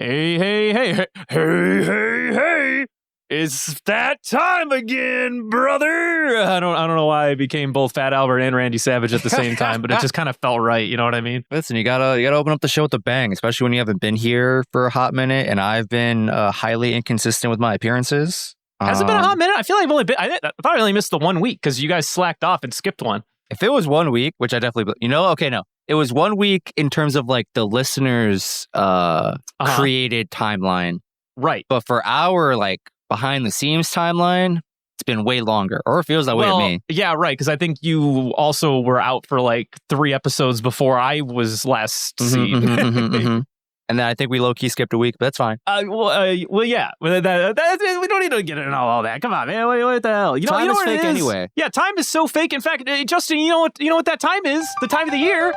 Hey, hey, hey, hey, hey, hey, hey. It's that time again, brother. I don't know why I became both Fat Albert and Randy Savage at the same time, but it just kind of felt right. You know what I mean? Listen, you gotta open up the show with a bang, especially when you haven't been here for a hot minute, and I've been highly inconsistent with my appearances. Has it been a hot minute? I feel like I've only been. I thought I only missed the 1 week because you guys slacked off and skipped one. If it was 1 week, which I definitely, okay, no, it was 1 week in terms of like the listeners' created timeline, right? But for our like behind the scenes timeline, it's been way longer, or it feels that way to me. Yeah, right. Because I think you also were out for like 3 episodes before I was last seen. And then I think we low-key skipped a week, but that's fine. Well, yeah. We don't need to get into all that. Come on, man. What the hell? Time is fake anyway. Yeah, time is so fake. In fact, Justin, you know what that time is? The time of the year.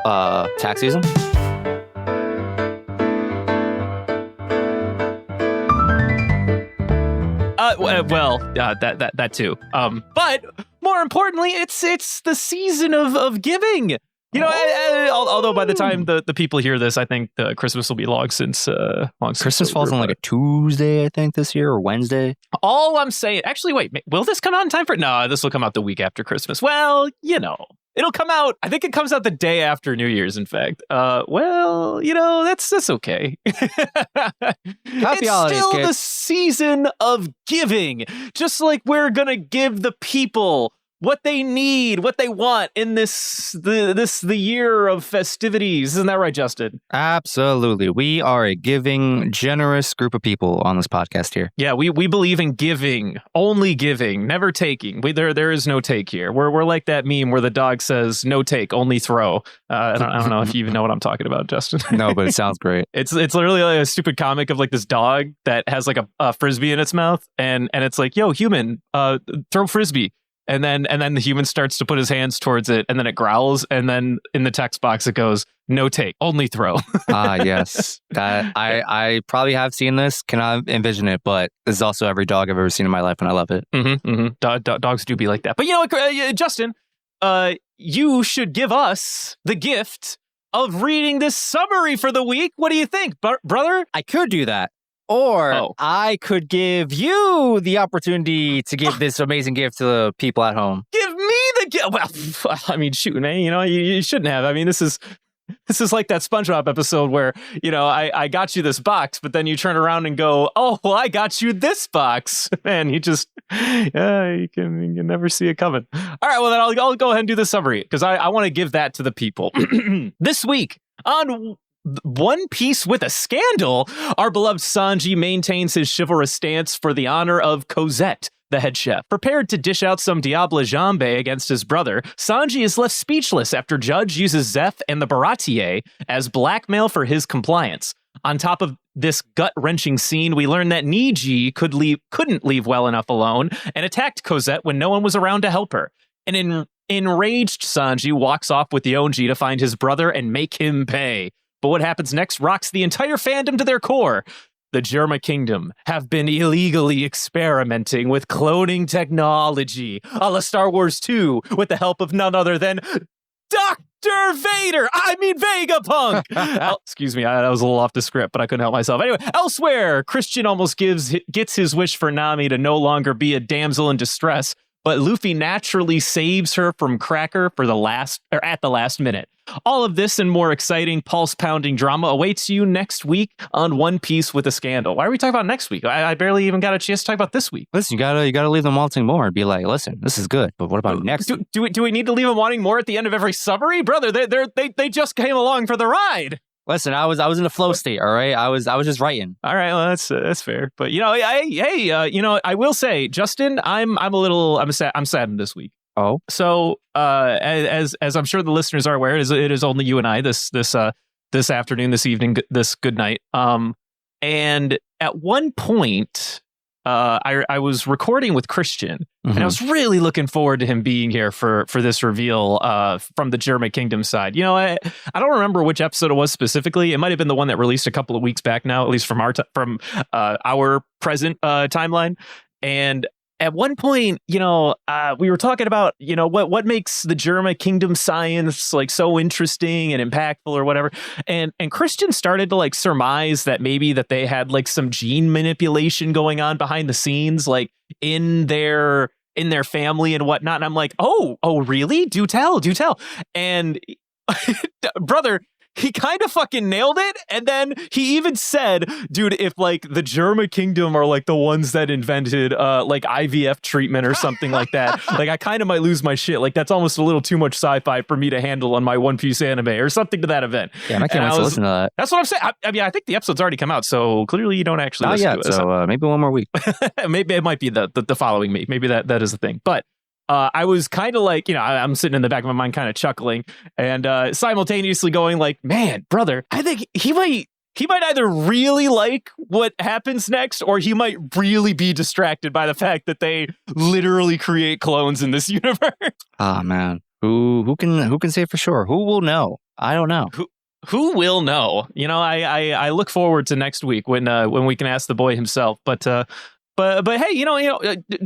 Tax season? That too. But more importantly, it's the season of giving. Although by the time the people hear this, I think Christmas will be long since Christmas falls on like a Tuesday, I think, this year, or Wednesday. All I'm saying, actually, wait, will this come out in time for? No, this will come out the week after Christmas. Well, it'll come out. I think it comes out the day after New Year's. In fact, that's okay. Happy holidays, still kids. The season of giving, just like we're gonna give the people what they need, what they want in the year of festivities. Isn't that right, Justin? Absolutely. We are a giving, generous group of people on this podcast here. Yeah, we believe in giving, only giving, never taking. There is no take here. We're like that meme where the dog says, no take, only throw. I don't know if you even know what I'm talking about, Justin. No, but it sounds great. It's literally like a stupid comic of like this dog that has like a frisbee in its mouth, and it's like, yo, human, throw frisbee. And then the human starts to put his hands towards it, and then it growls, and then in the text box it goes, no take, only throw. Yes. I probably have seen this, cannot envision it, but this is also every dog I've ever seen in my life, and I love it. Dogs do be like that. But you know what, Justin, you should give us the gift of reading this summary for the week. What do you think, brother? I could do that. Or I could give you the opportunity to give this amazing gift to the people at home. Give me the gift. Well, I mean, shoot, man, you shouldn't have. I mean, this is like that SpongeBob episode where, I got you this box, but then you turn around and go, oh, well, I got you this box. Man, you can never see it coming. All right, well, then I'll go ahead and do the summary because I want to give that to the people. This week on One Piece with a Scandal, our beloved Sanji maintains his chivalrous stance for the honor of Cosette, the head chef. Prepared to dish out some Diable Jambe against his brother, Sanji is left speechless after Judge uses Zeph and the Baratier as blackmail for his compliance. On top of this gut-wrenching scene, we learn that Niji couldn't leave well enough alone and attacked Cosette when no one was around to help her. An enraged Sanji walks off with Yonji to find his brother and make him pay. But what happens next rocks the entire fandom to their core. The Germa Kingdom have been illegally experimenting with cloning technology, a la Star Wars 2, with the help of none other than Dr. Vegapunk! Excuse me, that was a little off the script, but I couldn't help myself. Anyway, elsewhere, Christian almost gets his wish for Nami to no longer be a damsel in distress, but Luffy naturally saves her from Cracker at the last minute. All of this and more exciting, pulse-pounding drama awaits you next week on One Piece with a Scandal. Why are we talking about next week? I barely even got a chance to talk about this week. Listen, you gotta leave them wanting more and be like, listen, this is good, but what about next week? Do we need to leave them wanting more at the end of every summary? Brother, they just came along for the ride. Listen, I was in a flow state, all right? I was just writing. All right, well that's fair. But I will say, Justin, I'm saddened this week. Oh, so as I'm sure the listeners are aware, it is only you and I this afternoon, this evening, this good night. And at one point, I was recording with Christian, and I was really looking forward to him being here for this reveal from the Germa Kingdom side. I don't remember which episode it was specifically. It might have been the one that released a couple of weeks back now, at least from our present timeline. And at one point, we were talking about, what makes the Germa kingdom science like so interesting and impactful or whatever. And Christian started to like surmise that maybe that they had like some gene manipulation going on behind the scenes, like in their family and whatnot. And I'm like, oh, really? Do tell. And brother, he kind of fucking nailed it. And then he even said, dude, if like the Germa kingdom are like the ones that invented like IVF treatment or something like that, like I kind of might lose my shit. Like that's almost a little too much sci-fi for me to handle on my One Piece anime or something to that event. Yeah, I can't wait to listen to that. That's what I'm saying. I mean, I think the episode's already come out, so clearly you don't actually listen to it. So maybe one more week. Maybe it might be the following week. Maybe that is the thing. But I was kind of like, I'm sitting in the back of my mind kind of chuckling and simultaneously going like, man, brother, I think he might either really like what happens next or he might really be distracted by the fact that they literally create clones in this universe. Oh, man. Who can say for sure? Who will know? I don't know. Who will know? I look forward to next week when we can ask the boy himself. But hey,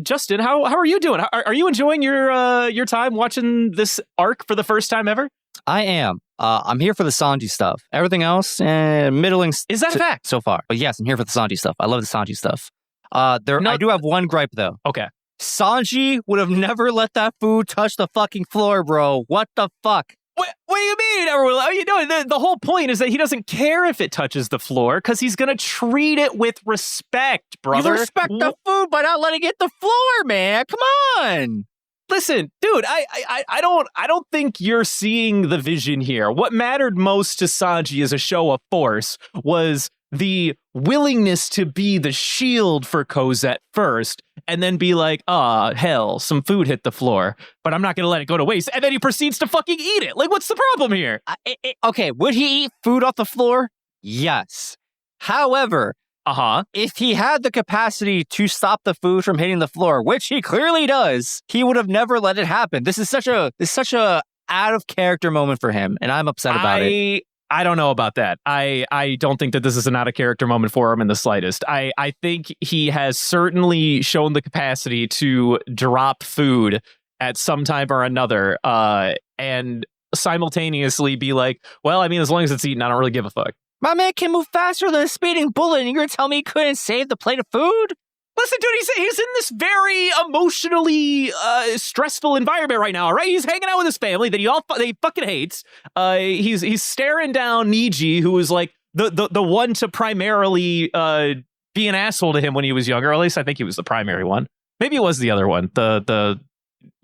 Justin, how are you doing? Are you enjoying your time watching this arc for the first time ever? I am. I'm here for the Sanji stuff. Everything else, middling. Is that a fact? So far? But yes, I'm here for the Sanji stuff. I love the Sanji stuff. I do have one gripe though. Okay. Sanji would have never let that food touch the fucking floor, bro. What the fuck? What do you mean? The whole point is that he doesn't care if it touches the floor because he's going to treat it with respect, brother. You respect the food by not letting it hit the floor, man. Come on. Listen, dude, I don't think you're seeing the vision here. What mattered most to Sanji as a show of force was the willingness to be the shield for Cosette first and then be like, hell, some food hit the floor, but I'm not going to let it go to waste. And then he proceeds to fucking eat it. Like, what's the problem here? Okay, would he eat food off the floor? Yes. However, if he had the capacity to stop the food from hitting the floor, which he clearly does, he would have never let it happen. This is such a out of character moment for him, and I'm upset about it. I don't know about that. I don't think that this is an out of character moment for him in the slightest. I think he has certainly shown the capacity to drop food at some time or another, and simultaneously be like, well, I mean, as long as it's eaten, I don't really give a fuck. My man can move faster than a speeding bullet, and you're going to tell me he couldn't save the plate of food? Listen, dude, he's in this very emotionally stressful environment right now, right? He's hanging out with his family that he fucking hates. He's staring down Niji, who was like the one to primarily be an asshole to him when he was younger. Or at least I think he was the primary one. Maybe it was the other one.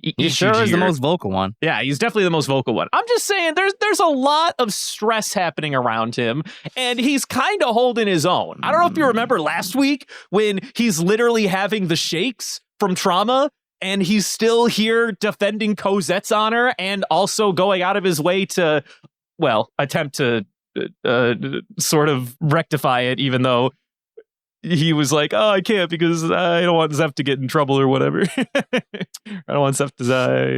He sure is the most vocal one. Yeah, he's definitely the most vocal one. I'm just saying there's a lot of stress happening around him, and he's kind of holding his own. I don't know if you remember last week when he's literally having the shakes from trauma, and he's still here defending Cosette's honor and also going out of his way to, well, attempt to sort of rectify it, even though he was like, oh, I can't because I don't want Zeph to get in trouble or whatever. I don't want Zeph to die.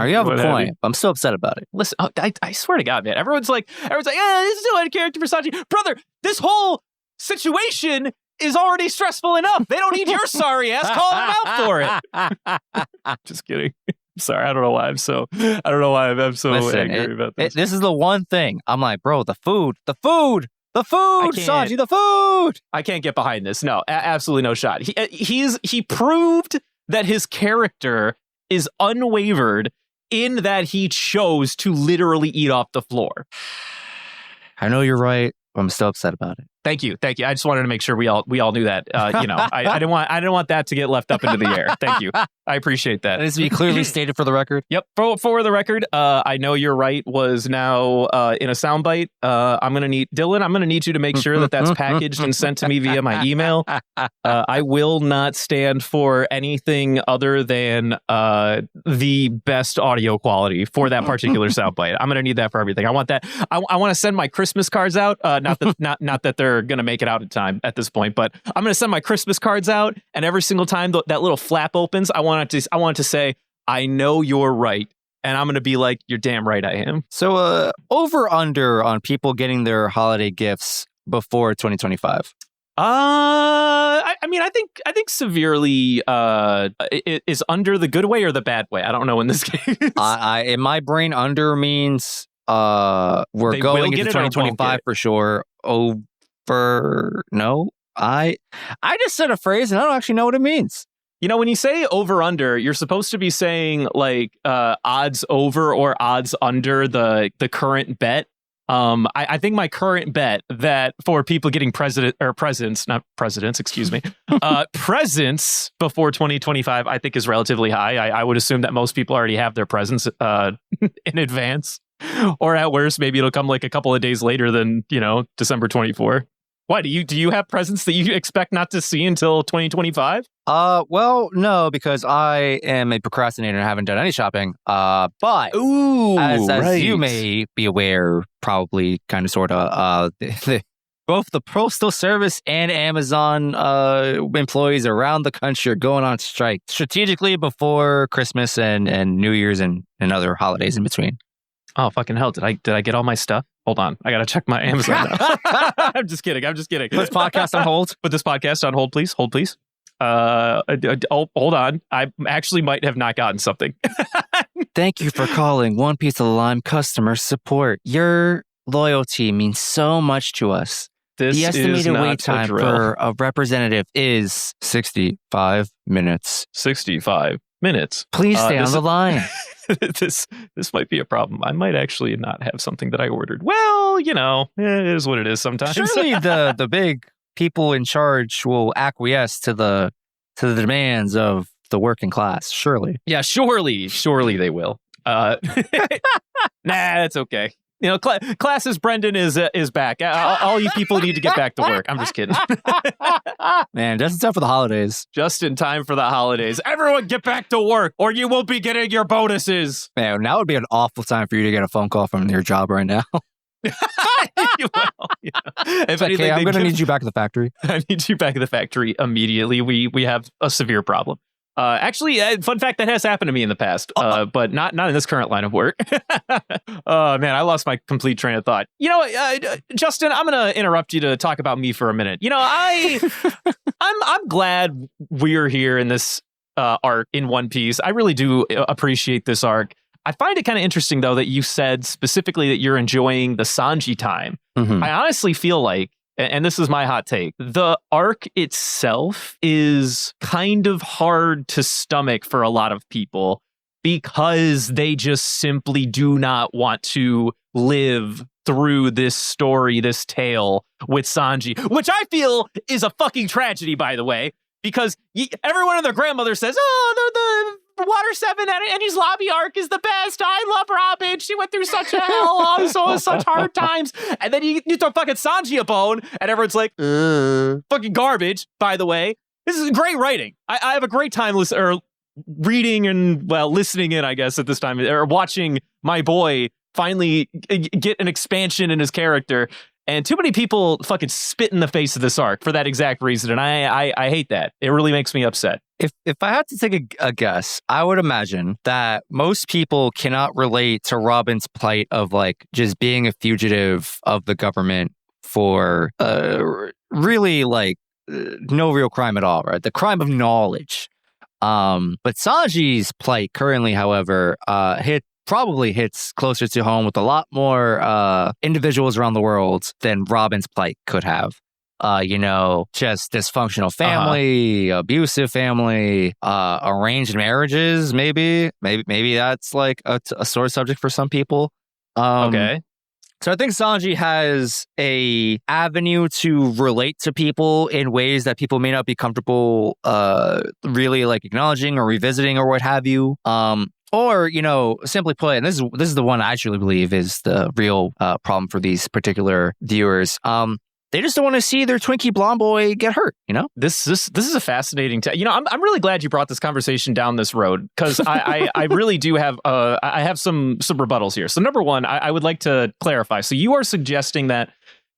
You have a point. I'm still upset about it. Listen, I swear to God, man. Everyone's like, this is still out of character for Sanji. Brother, this whole situation is already stressful enough. They don't need your sorry ass calling him out for it. Just kidding. Sorry, I don't know why I'm so angry about this. This is the one thing. I'm like, bro, the food, Sanji, the food. I can't get behind this. No, absolutely no shot. He proved that his character is unwavered in that he chose to literally eat off the floor. I know you're right, but I'm still upset about it. Thank you. I just wanted to make sure we all knew that. I didn't want that to get left up into the air. Thank you. I appreciate that. It needs to be clearly stated for the record. Yep. For the record, I know you're right was now in a soundbite. I'm going to need you to make sure that that's packaged and sent to me via my email. I will not stand for anything other than the best audio quality for that particular soundbite. I'm going to need that for everything. I want that. I want to send my Christmas cards out. Not that they're going to make it out in time at this point, but I'm going to send my Christmas cards out, and every single time that little flap opens, I want it to say, I know you're right. And I'm going to be like, you're damn right I am. So over under on people getting their holiday gifts before 2025. I mean, I think severely is under the good way or the bad way. I don't know in this case. In my brain, under means we're They going will into get it or won't 2025 get it. for sure. Over, no, I just said a phrase and I don't actually know what it means. You know, when you say over under, you're supposed to be saying like odds over or odds under the current bet. I think my current bet that for people getting presents, excuse me, presents before 2025, I think is relatively high. I would assume that most people already have their presents in advance, or at worst, maybe it'll come like a couple of days later than, December 24. Why do you have presents that you expect not to see until 2025? Well, no, because I am a procrastinator and haven't done any shopping. But Ooh, as you may be aware, probably kind of sort of, both the Postal Service and Amazon employees around the country are going on strike strategically before Christmas and New Year's and other holidays in between. Oh, fucking hell. Did I get all my stuff? Hold on. I got to check my Amazon now. I'm just kidding. Put this podcast on hold. Put this podcast on hold, please. Hold, please. Hold on. I actually might have not gotten something. Thank you for calling One Piece of the Lime customer support. Your loyalty means so much to us. This the estimated is not wait time for a representative is 65 minutes. 65 minutes. Please stay on the line. This might be a problem. I might actually not have something that I ordered. Well, it is what it is sometimes. Surely the big people in charge will acquiesce to the demands of the working class. Surely. Yeah, surely they will. Nah, that's okay. Classes Brendan is back. All you people need to get back to work. I'm just kidding. Man, just in time for the holidays. Just in time for the holidays. Everyone get back to work or you won't be getting your bonuses. Man, now would be an awful time for you to get a phone call from your job right now. If anything, I'm going to need you back at the factory. I need you back at the factory immediately. We have a severe problem. Actually, fun fact, that has happened to me in the past, but not in this current line of work. Oh, man, I lost my complete train of thought. Justin, I'm going to interrupt you to talk about me for a minute. I'm glad we're here in this arc in One Piece. I really do appreciate this arc. I find it kind of interesting, though, that you said specifically that you're enjoying the Sanji time. Mm-hmm. I honestly feel like, and this is my hot take, the arc itself is kind of hard to stomach for a lot of people because they just simply do not want to live through this story, this tale with Sanji, which I feel is a fucking tragedy, by the way, because everyone and their grandmother says, the Water 7 and his lobby arc is the best. I love Robin. She went through such a hell, such hard times. And then you throw fucking Sanji a bone, and everyone's like, fucking garbage, by the way. This is great writing. I have a great time reading and, listening in, I guess, at this time, or watching my boy finally get an expansion in his character. And too many people fucking spit in the face of this arc for that exact reason. And I hate that. It really makes me upset. If I had to take a guess, I would imagine that most people cannot relate to Robin's plight of like just being a fugitive of the government for really like no real crime at all, right? The crime of knowledge. But Sanji's plight currently, however, probably hits closer to home with a lot more individuals around the world than Robin's plight could have. Just dysfunctional family, abusive family, arranged marriages, maybe that's like a sore subject for some people. Okay. So I think Sanji has a avenue to relate to people in ways that people may not be comfortable really like acknowledging or revisiting or what have you. Or, simply put, and this is the one I truly believe is the real problem for these particular viewers. They just don't want to see their Twinkie blonde boy get hurt, This is a fascinating I'm really glad you brought this conversation down this road because I really do have I have some rebuttals here. So number one, I would like to clarify. So you are suggesting that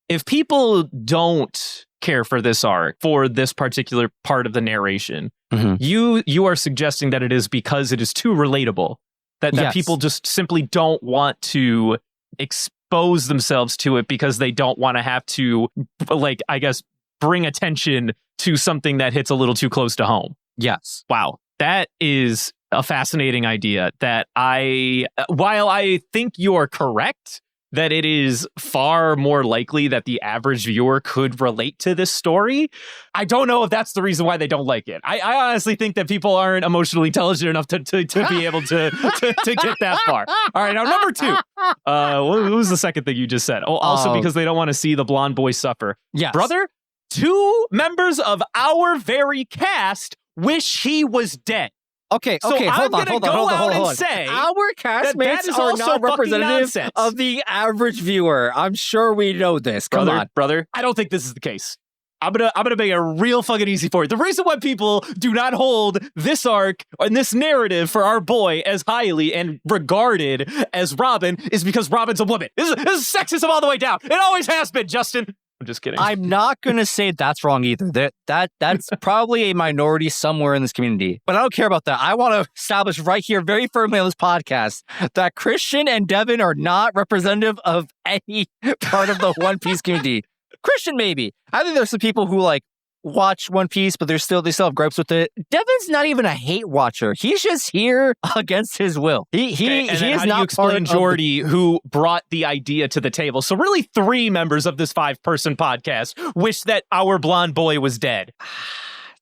if people don't care for this arc, for this particular part of the narration, you are suggesting that it is because it is too relatable, that Yes. people just simply don't want to expose themselves to it because they don't want to have to, like, I guess, bring attention to something that hits a little too close to home. Yes. Wow. That is a fascinating idea that while I think you're correct, that it is far more likely that the average viewer could relate to this story, I don't know if that's the reason why they don't like it. I honestly think that people aren't emotionally intelligent enough to be able to get that far. All right, now number 2. What was the second thing you just said? Oh, also because they don't want to see the blonde boy suffer. Yes. Brother, 2 members of our very cast wish he was dead. Okay, So hold on. Say our castmates are not representative of the average viewer. I'm sure we know this. Come on, brother. I don't think this is the case. I'm gonna make it real fucking easy for you. The reason why people do not hold this arc and this narrative for our boy as highly and regarded as Robin is because Robin's a woman. This is sexism all the way down. It always has been, Justin. I'm just kidding. I'm not going to say that's wrong either. That's probably a minority somewhere in this community. But I don't care about that. I want to establish right here very firmly on this podcast that Christian and Devin are not representative of any part of the One Piece community. Christian, maybe. I think there's some people who watch One Piece, but they still have gripes with it. Devin's not even a hate watcher. He's just here against his will. He is not explain Jordy who brought the idea to the table. So really 3 members of this 5-person podcast wish that our blonde boy was dead.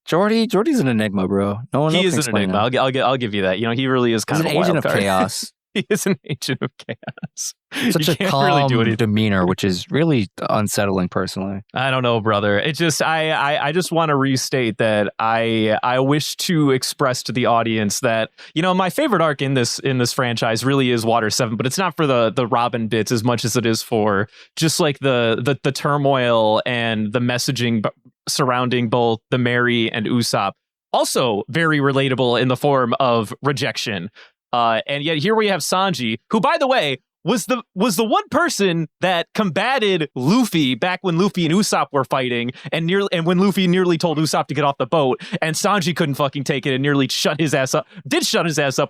Jordy's an enigma, bro. No one He is an enigma. I'll give you that. You know, he really is kind of an agent of chaos. He is an agent of chaos. Such a calm demeanor, which is really unsettling personally. I don't know, brother. It just I just want to restate that I wish to express to the audience that, you know, my favorite arc in this franchise really is Water 7, but it's not for the Robin bits as much as it is for just like the turmoil and the messaging surrounding both the Mary and Usopp. Also very relatable in the form of rejection. And yet here we have Sanji, who, by the way, was the one person that combated Luffy back when Luffy and Usopp were fighting, and when Luffy nearly told Usopp to get off the boat, and Sanji couldn't fucking take it and nearly shut his ass up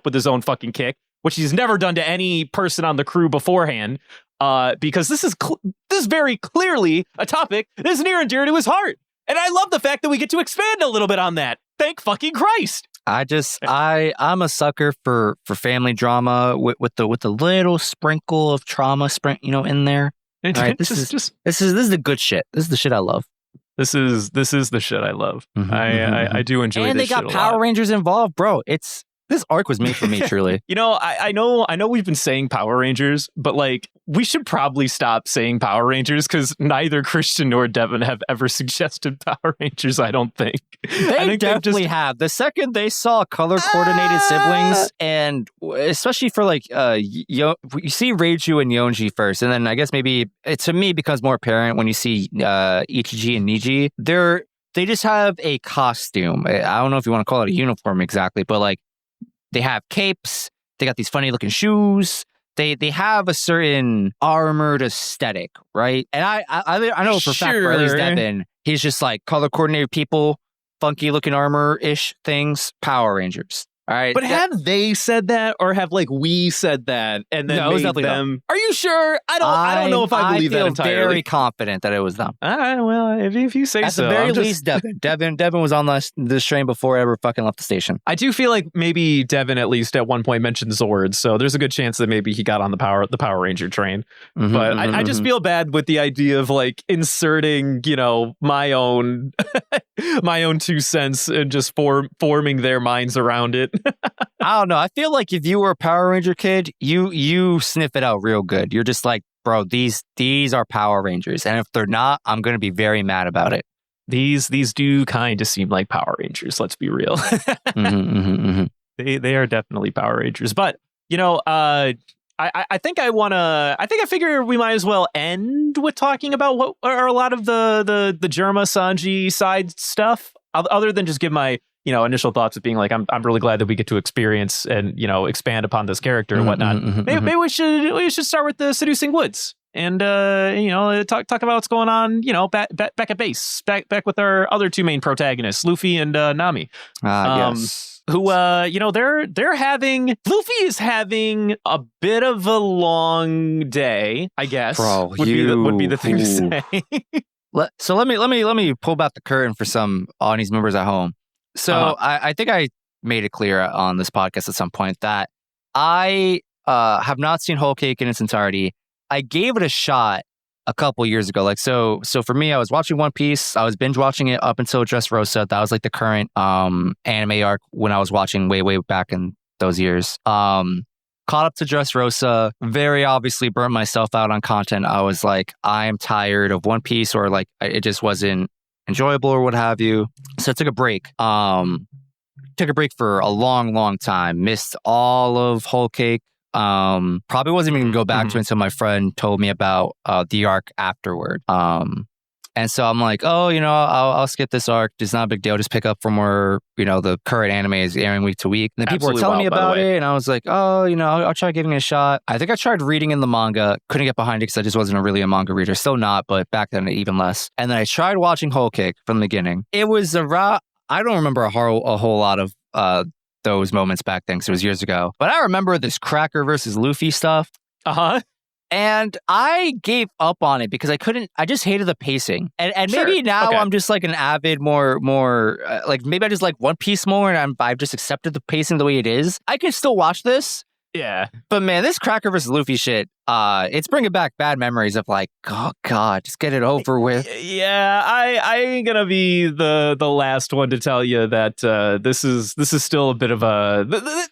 with his own fucking kick, which he's never done to any person on the crew beforehand. Because this is very clearly a topic that is near and dear to his heart, and I love the fact that we get to expand a little bit on that. Thank fucking Christ. I'm a sucker for family drama with the little sprinkle of trauma in there. All right, this is the good shit. This is the shit I love. This is the shit I love. I do enjoy this. And they got Power Rangers involved, bro. This arc was made for me, truly. You know, I know we've been saying Power Rangers, but like we should probably stop saying Power Rangers because neither Christian nor Devin have ever suggested Power Rangers, I don't think. They definitely have. The second they saw color-coordinated siblings, and especially for like, you see Reiju and Yonji first, and then I guess maybe it to me becomes more apparent when you see Ichiji and Niji. They just have a costume. I don't know if you want to call it a uniform exactly, but like, they have capes. They got these funny looking shoes. They have a certain armored aesthetic, right? And I know for a fact, for at least Devin, he's just like color coordinated people, funky looking armor-ish things, Power Rangers. All right. But have they said that, or have like we said that and then made them? Them. Are you sure? I don't know if I believe that entirely. I feel very confident that it was them. All right. Well, if you say so. At the very least, Devin was on this train before I ever fucking left the station. I do feel like maybe Devin at least at one point mentioned Zord, so there's a good chance that maybe he got on the Power Ranger train. But I just feel bad with the idea of like inserting, you know, my own 2 cents and just forming their minds around it. I don't know. I feel like if you were a Power Ranger kid, you sniff it out real good. You're just like, bro, these are Power Rangers, and if they're not, I'm going to be very mad about it. These do kind of seem like Power Rangers. Let's be real. They are definitely Power Rangers. But you know, I figure we might as well end with talking about what are a lot of the Germa Sanji side stuff, other than just give my initial thoughts of being like, I'm really glad that we get to experience and, expand upon this character and whatnot. Maybe we should start with the Seducing Woods and, talk about what's going on, back at base, back with our other 2 main protagonists, Luffy and Nami. Yes. Who, Luffy is having a bit of a long day, I guess. Bro, would be the thing to say. Let me pull back the curtain for some audience members at home. So I think I made it clear on this podcast at some point that I have not seen Whole Cake in its entirety. I gave it a shot a couple years ago. Like so for me, I was watching One Piece. I was binge watching it up until Dressrosa. That was like the current anime arc when I was watching way back in those years. Caught up to Dressrosa, very obviously burnt myself out on content. I was like, I am tired of One Piece, or like it just wasn't enjoyable or what have you. So I took a break. Took a break for a long time. Missed all of Whole Cake. Probably wasn't even going to go back to it until my friend told me about the arc afterward. And so I'm like, oh, I'll skip this arc. It's not a big deal. Just pick up from where, the current anime is airing week to week. And then people were telling me about it. And I was like, oh, I'll try giving it a shot. I think I tried reading in the manga. Couldn't get behind it because I just wasn't really a manga reader. Still not, but back then even less. And then I tried watching Whole Cake from the beginning. It was I don't remember a whole lot of those moments back then because it was years ago. But I remember this Cracker versus Luffy stuff. And I gave up on it because I just hated the pacing. And maybe now I'm just like an avid more like maybe I just like One Piece more and I've just accepted the pacing the way it is. I can still watch this. Yeah. But man, this Cracker versus Luffy shit, it's bringing back bad memories of like, oh God, just get it over with. Yeah, I ain't gonna be the last one to tell you that this is still a bit of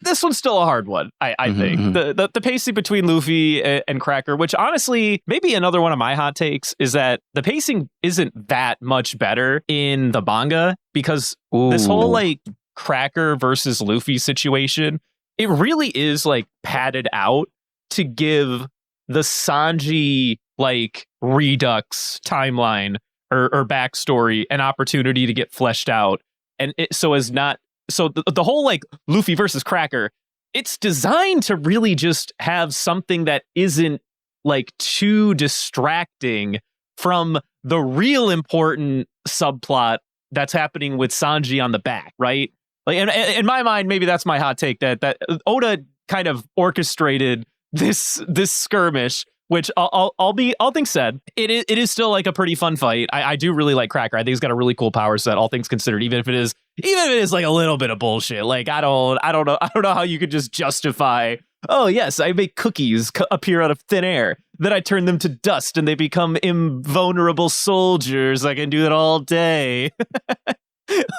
this one's still a hard one. I think the pacing between Luffy and Cracker, which honestly maybe another one of my hot takes is that the pacing isn't that much better in the manga because this whole like Cracker versus Luffy situation, it really is like padded out to give the Sanji like Redux timeline or backstory an opportunity to get fleshed out. And the whole like Luffy versus Cracker, it's designed to really just have something that isn't like too distracting from the real important subplot that's happening with Sanji on the back, right? Like in my mind, maybe that's my hot take that Oda kind of orchestrated this skirmish, which all things said, it is still like a pretty fun fight. I do really like Cracker. I think he's got a really cool power set, all things considered, even if it is like a little bit of bullshit. Like I don't know how you could just justify, oh yes, I make cookies appear out of thin air, then I turn them to dust and they become invulnerable soldiers. I can do that all day.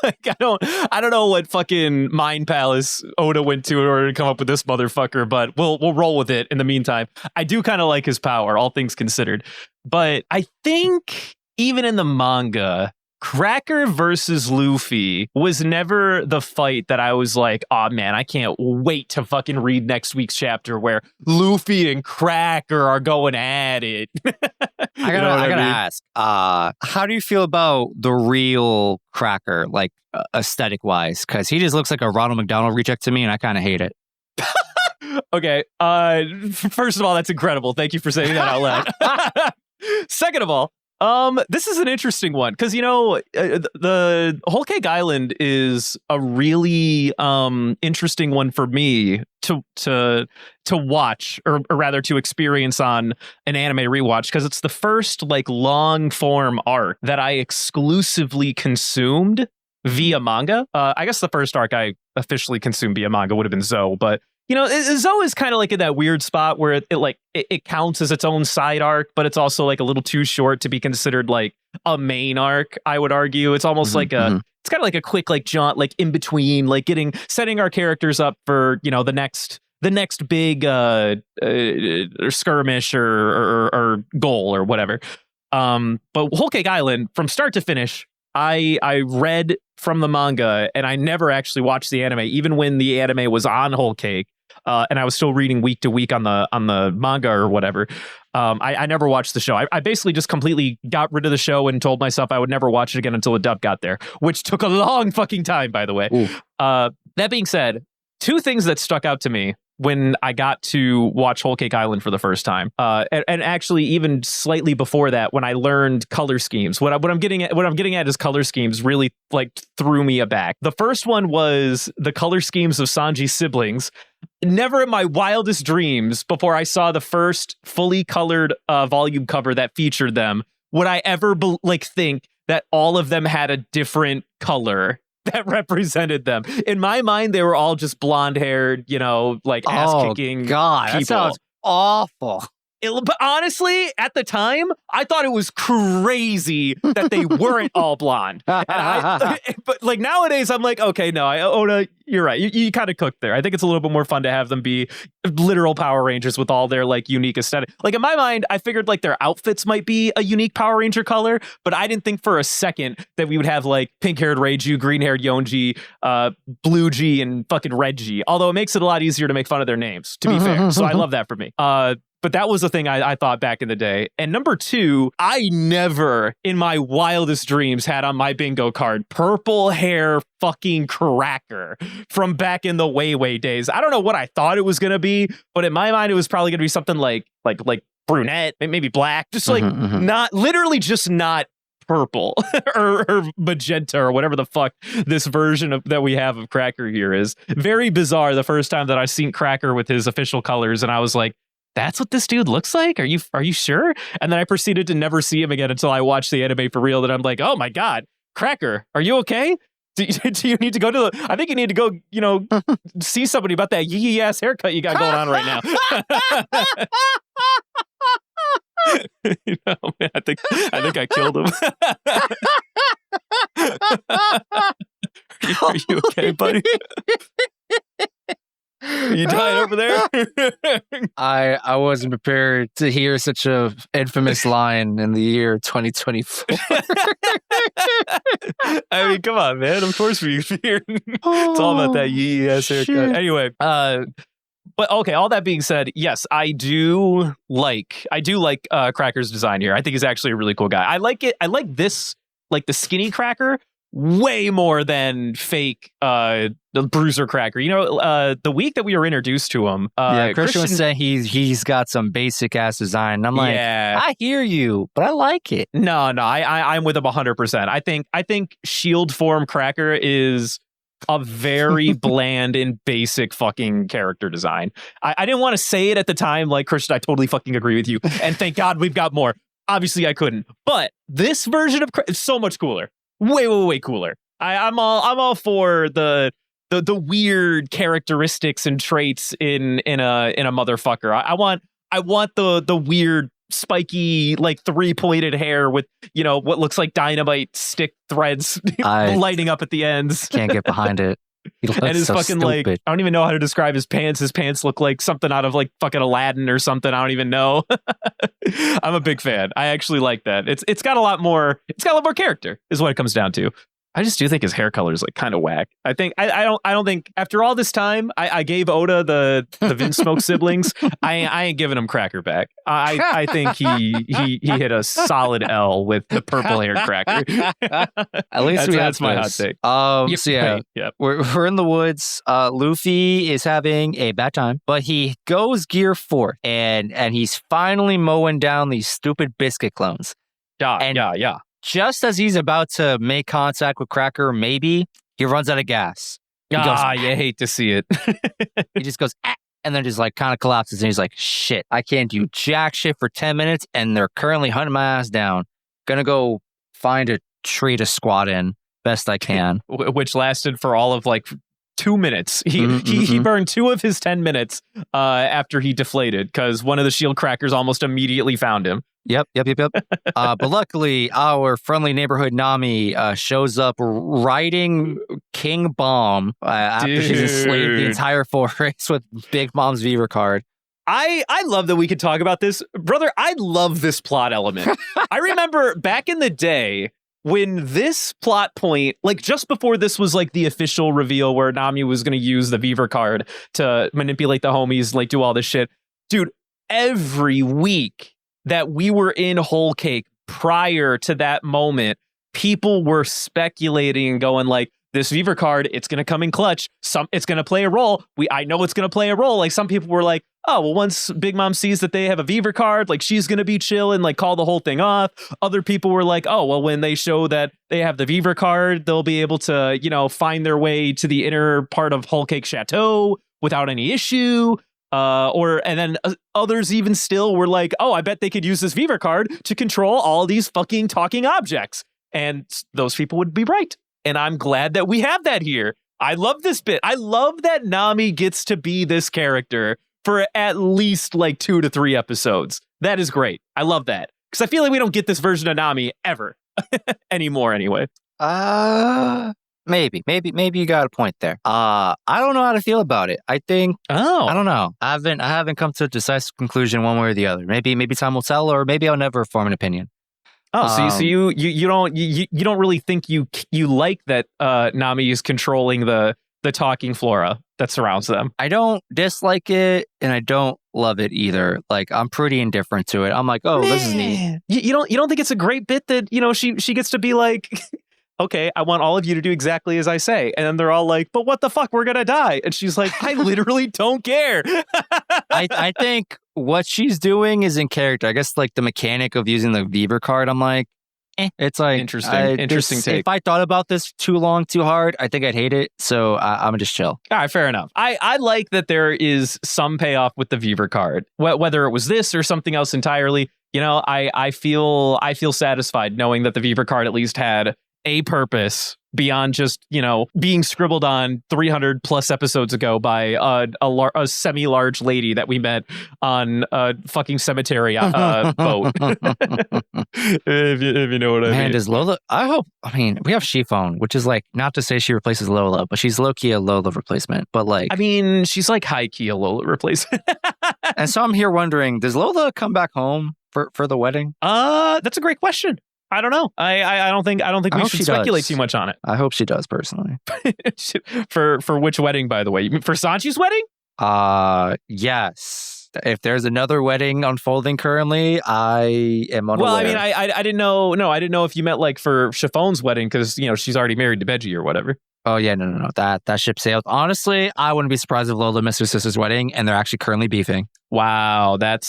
Like I don't know what fucking mind palace Oda went to in order to come up with this motherfucker, but we'll roll with it in the meantime. I do kind of like his power, all things considered. But I think even in the manga, Cracker versus Luffy was never the fight that I was like, oh man, I can't wait to fucking read next week's chapter where Luffy and Cracker are going at it. I gotta ask, how do you feel about the real Cracker, like aesthetic wise? Because he just looks like a Ronald McDonald reject to me, and I kind of hate it. Okay. First of all, that's incredible. Thank you for saying that out loud. Second of all, this is an interesting one because the Whole Cake Island is a really interesting one for me to watch or rather to experience on an anime rewatch because it's the first like long form arc that I exclusively consumed via manga. I guess the first arc I officially consumed via manga would have been Zoe, but Zoe is kind of like in that weird spot where it counts as its own side arc, but it's also like a little too short to be considered like a main arc. I would argue it's almost like it's kind of like a quick like jaunt, like in between, like setting our characters up for the next big skirmish or goal or whatever. But Whole Cake Island from start to finish, I read from the manga and I never actually watched the anime, even when the anime was on Whole Cake. And I was still reading week to week on the manga or whatever. I never watched the show. I basically just completely got rid of the show and told myself I would never watch it again until the dub got there, which took a long fucking time, by the way. That being said, two things that stuck out to me when I got to watch Whole Cake Island for the first time, and actually even slightly before that, when I learned color schemes. What I'm getting at is color schemes really like threw me aback. The first one was the color schemes of Sanji's siblings. Never in my wildest dreams before I saw the first fully colored volume cover that featured them would I ever think that all of them had a different color that represented them. In my mind, they were all just blonde-haired, ass-kicking God, people. that sounds awful. But honestly, at the time, I thought it was crazy that they weren't all blonde. But nowadays, I'm like, okay, no, Oda, you're right. You kind of cooked there. I think it's a little bit more fun to have them be literal Power Rangers with all their unique aesthetic. In my mind, I figured their outfits might be a unique Power Ranger color, but I didn't think for a second that we would have pink-haired Reiju, green-haired Yonji, blue G, and fucking red G. Although it makes it a lot easier to make fun of their names, to be fair. So I love that for me. But that was the thing I thought back in the day. And number 2, I never in my wildest dreams had on my bingo card purple hair fucking Cracker from back in the way days. I don't know what I thought it was going to be, but in my mind, it was probably going to be something like brunette, maybe black, just not literally just not purple or magenta or whatever the fuck this version that we have of Cracker here is. Very bizarre the first time that I seen Cracker with his official colors, and I was like, that's what this dude looks like? Are you sure? And then I proceeded to never see him again until I watched the anime for real. That I'm like, oh my God, Cracker, are you okay? Do you need to go to I think you need to go, see somebody about that yee ass haircut you got going on right now. Man, I think I killed him. Are you okay, buddy? You died over there? I wasn't prepared to hear such a infamous line in the year 2024. I mean, come on, man. Of course we hear. It's all about that yee ass haircut. Anyway, but okay, all that being said, yes, I do like Cracker's design here. I think he's actually a really cool guy. I like it. I like this, the skinny Cracker, way more than fake the Bruiser Cracker. The week that we were introduced to him, Christian was saying he's got some basic ass design. And I'm like, I hear you, but I like it. No, I'm with him 100%. I think shield form Cracker is a very bland and basic fucking character design. I didn't want to say it at the time, Christian, I totally fucking agree with you. And thank God we've got more. Obviously I couldn't. But this version of Cracker is so much cooler. Way cooler. I'm all for the weird characteristics and traits in a motherfucker. I want the weird spiky 3-pointed hair with what looks like dynamite stick threads lighting up at the ends. Can't get behind it. And his so fucking stupid. I don't even know how to describe his pants. His pants look like something out of fucking Aladdin or something. I don't even know. I'm a big fan. I actually like that. It's got a lot more character is what it comes down to. I just do think his hair color is kind of whack. I think I don't think after all this time I gave Oda the Vinsmoke siblings. I ain't giving him Cracker back. I think he hit a solid L with the purple haired Cracker. At least that's my hot take. So yeah, yep. We're in the woods. Luffy is having a bad time, but he goes gear 4 and he's finally mowing down these stupid biscuit clones. Yeah. Just as he's about to make contact with Cracker, maybe he runs out of gas. You hate to see it. He just goes, and then just kind of collapses. And he's like, shit, I can't do jack shit for 10 minutes. And they're currently hunting my ass down. Gonna go find a tree to squat in best I can. Which lasted for all of 2 minutes. He burned 2 of his 10 minutes after he deflated because one of the shield crackers almost immediately found him. Yep. But luckily, our friendly neighborhood Nami shows up riding King Bomb after she's enslaved the entire forest with Big Mom's Beaver card. I love that we could talk about this. Brother, I love this plot element. I remember back in the day when this plot point, just before this was the official reveal where Nami was going to use the Beaver card to manipulate the homies, do all this shit. Dude, every week that we were in Whole Cake prior to that moment, people were speculating and going this Beaver card, it's going to come in clutch. It's going to play a role. I know it's going to play a role. Some people were like, oh, well, once Big Mom sees that they have a Beaver card, she's going to be chill and call the whole thing off. Other people were like, oh, well, when they show that they have the Beaver card, they'll be able to, find their way to the inner part of Whole Cake Chateau without any issue. And then others even still were like, oh, I bet they could use this Viver card to control all these fucking talking objects. And those people would be right. And I'm glad that we have that here. I love this bit. I love that Nami gets to be this character for at least like 2 to 3 episodes. That is great. I love that. Because I feel like we don't get this version of Nami ever anymore anyway. Maybe you got a point there. I don't know how to feel about it. I think I don't know. I haven't come to a decisive conclusion one way or the other. Maybe time will tell, or maybe I'll never form an opinion. Oh, so you don't really think you like that Nami is controlling the talking flora that surrounds them? I don't dislike it, and I don't love it either. Like, I'm pretty indifferent to it. I'm like, oh, this is neat. You don't think it's a great bit that she gets to be like, okay, I want all of you to do exactly as I say. And then they're all like, but what the fuck? We're going to die. And she's like, I literally don't care. I think what she's doing is in character. I guess like the mechanic of using the Viver card, I'm like, It's like interesting take. If I thought about this too long, too hard, I think I'd hate it. So I'm gonna just chill. All right, fair enough. I like that there is some payoff with the Viver card, whether it was this or something else entirely. I feel satisfied knowing that the Viver card at least had a purpose beyond just, being scribbled on 300 plus episodes ago by a semi-large lady that we met on a fucking cemetery boat. if you know what I mean. Man, does Lola... we have Chiffon, which is like, not to say she replaces Lola, but she's low-key a Lola replacement. But like... she's like high-key a Lola replacement. And so I'm here wondering, does Lola come back home for the wedding? That's a great question. I don't know. I don't think we should speculate too much on it. I hope she does, personally. For which wedding, by the way? You mean for Sanji's wedding? Yes. If there's another wedding unfolding currently, I am unaware. Well, I didn't know. No, I didn't know if you meant like for Chiffon's wedding because she's already married to Veggie or whatever. Oh yeah, no. That ship sailed. Honestly, I wouldn't be surprised if Lola missed her sister's wedding and they're actually currently beefing. Wow, that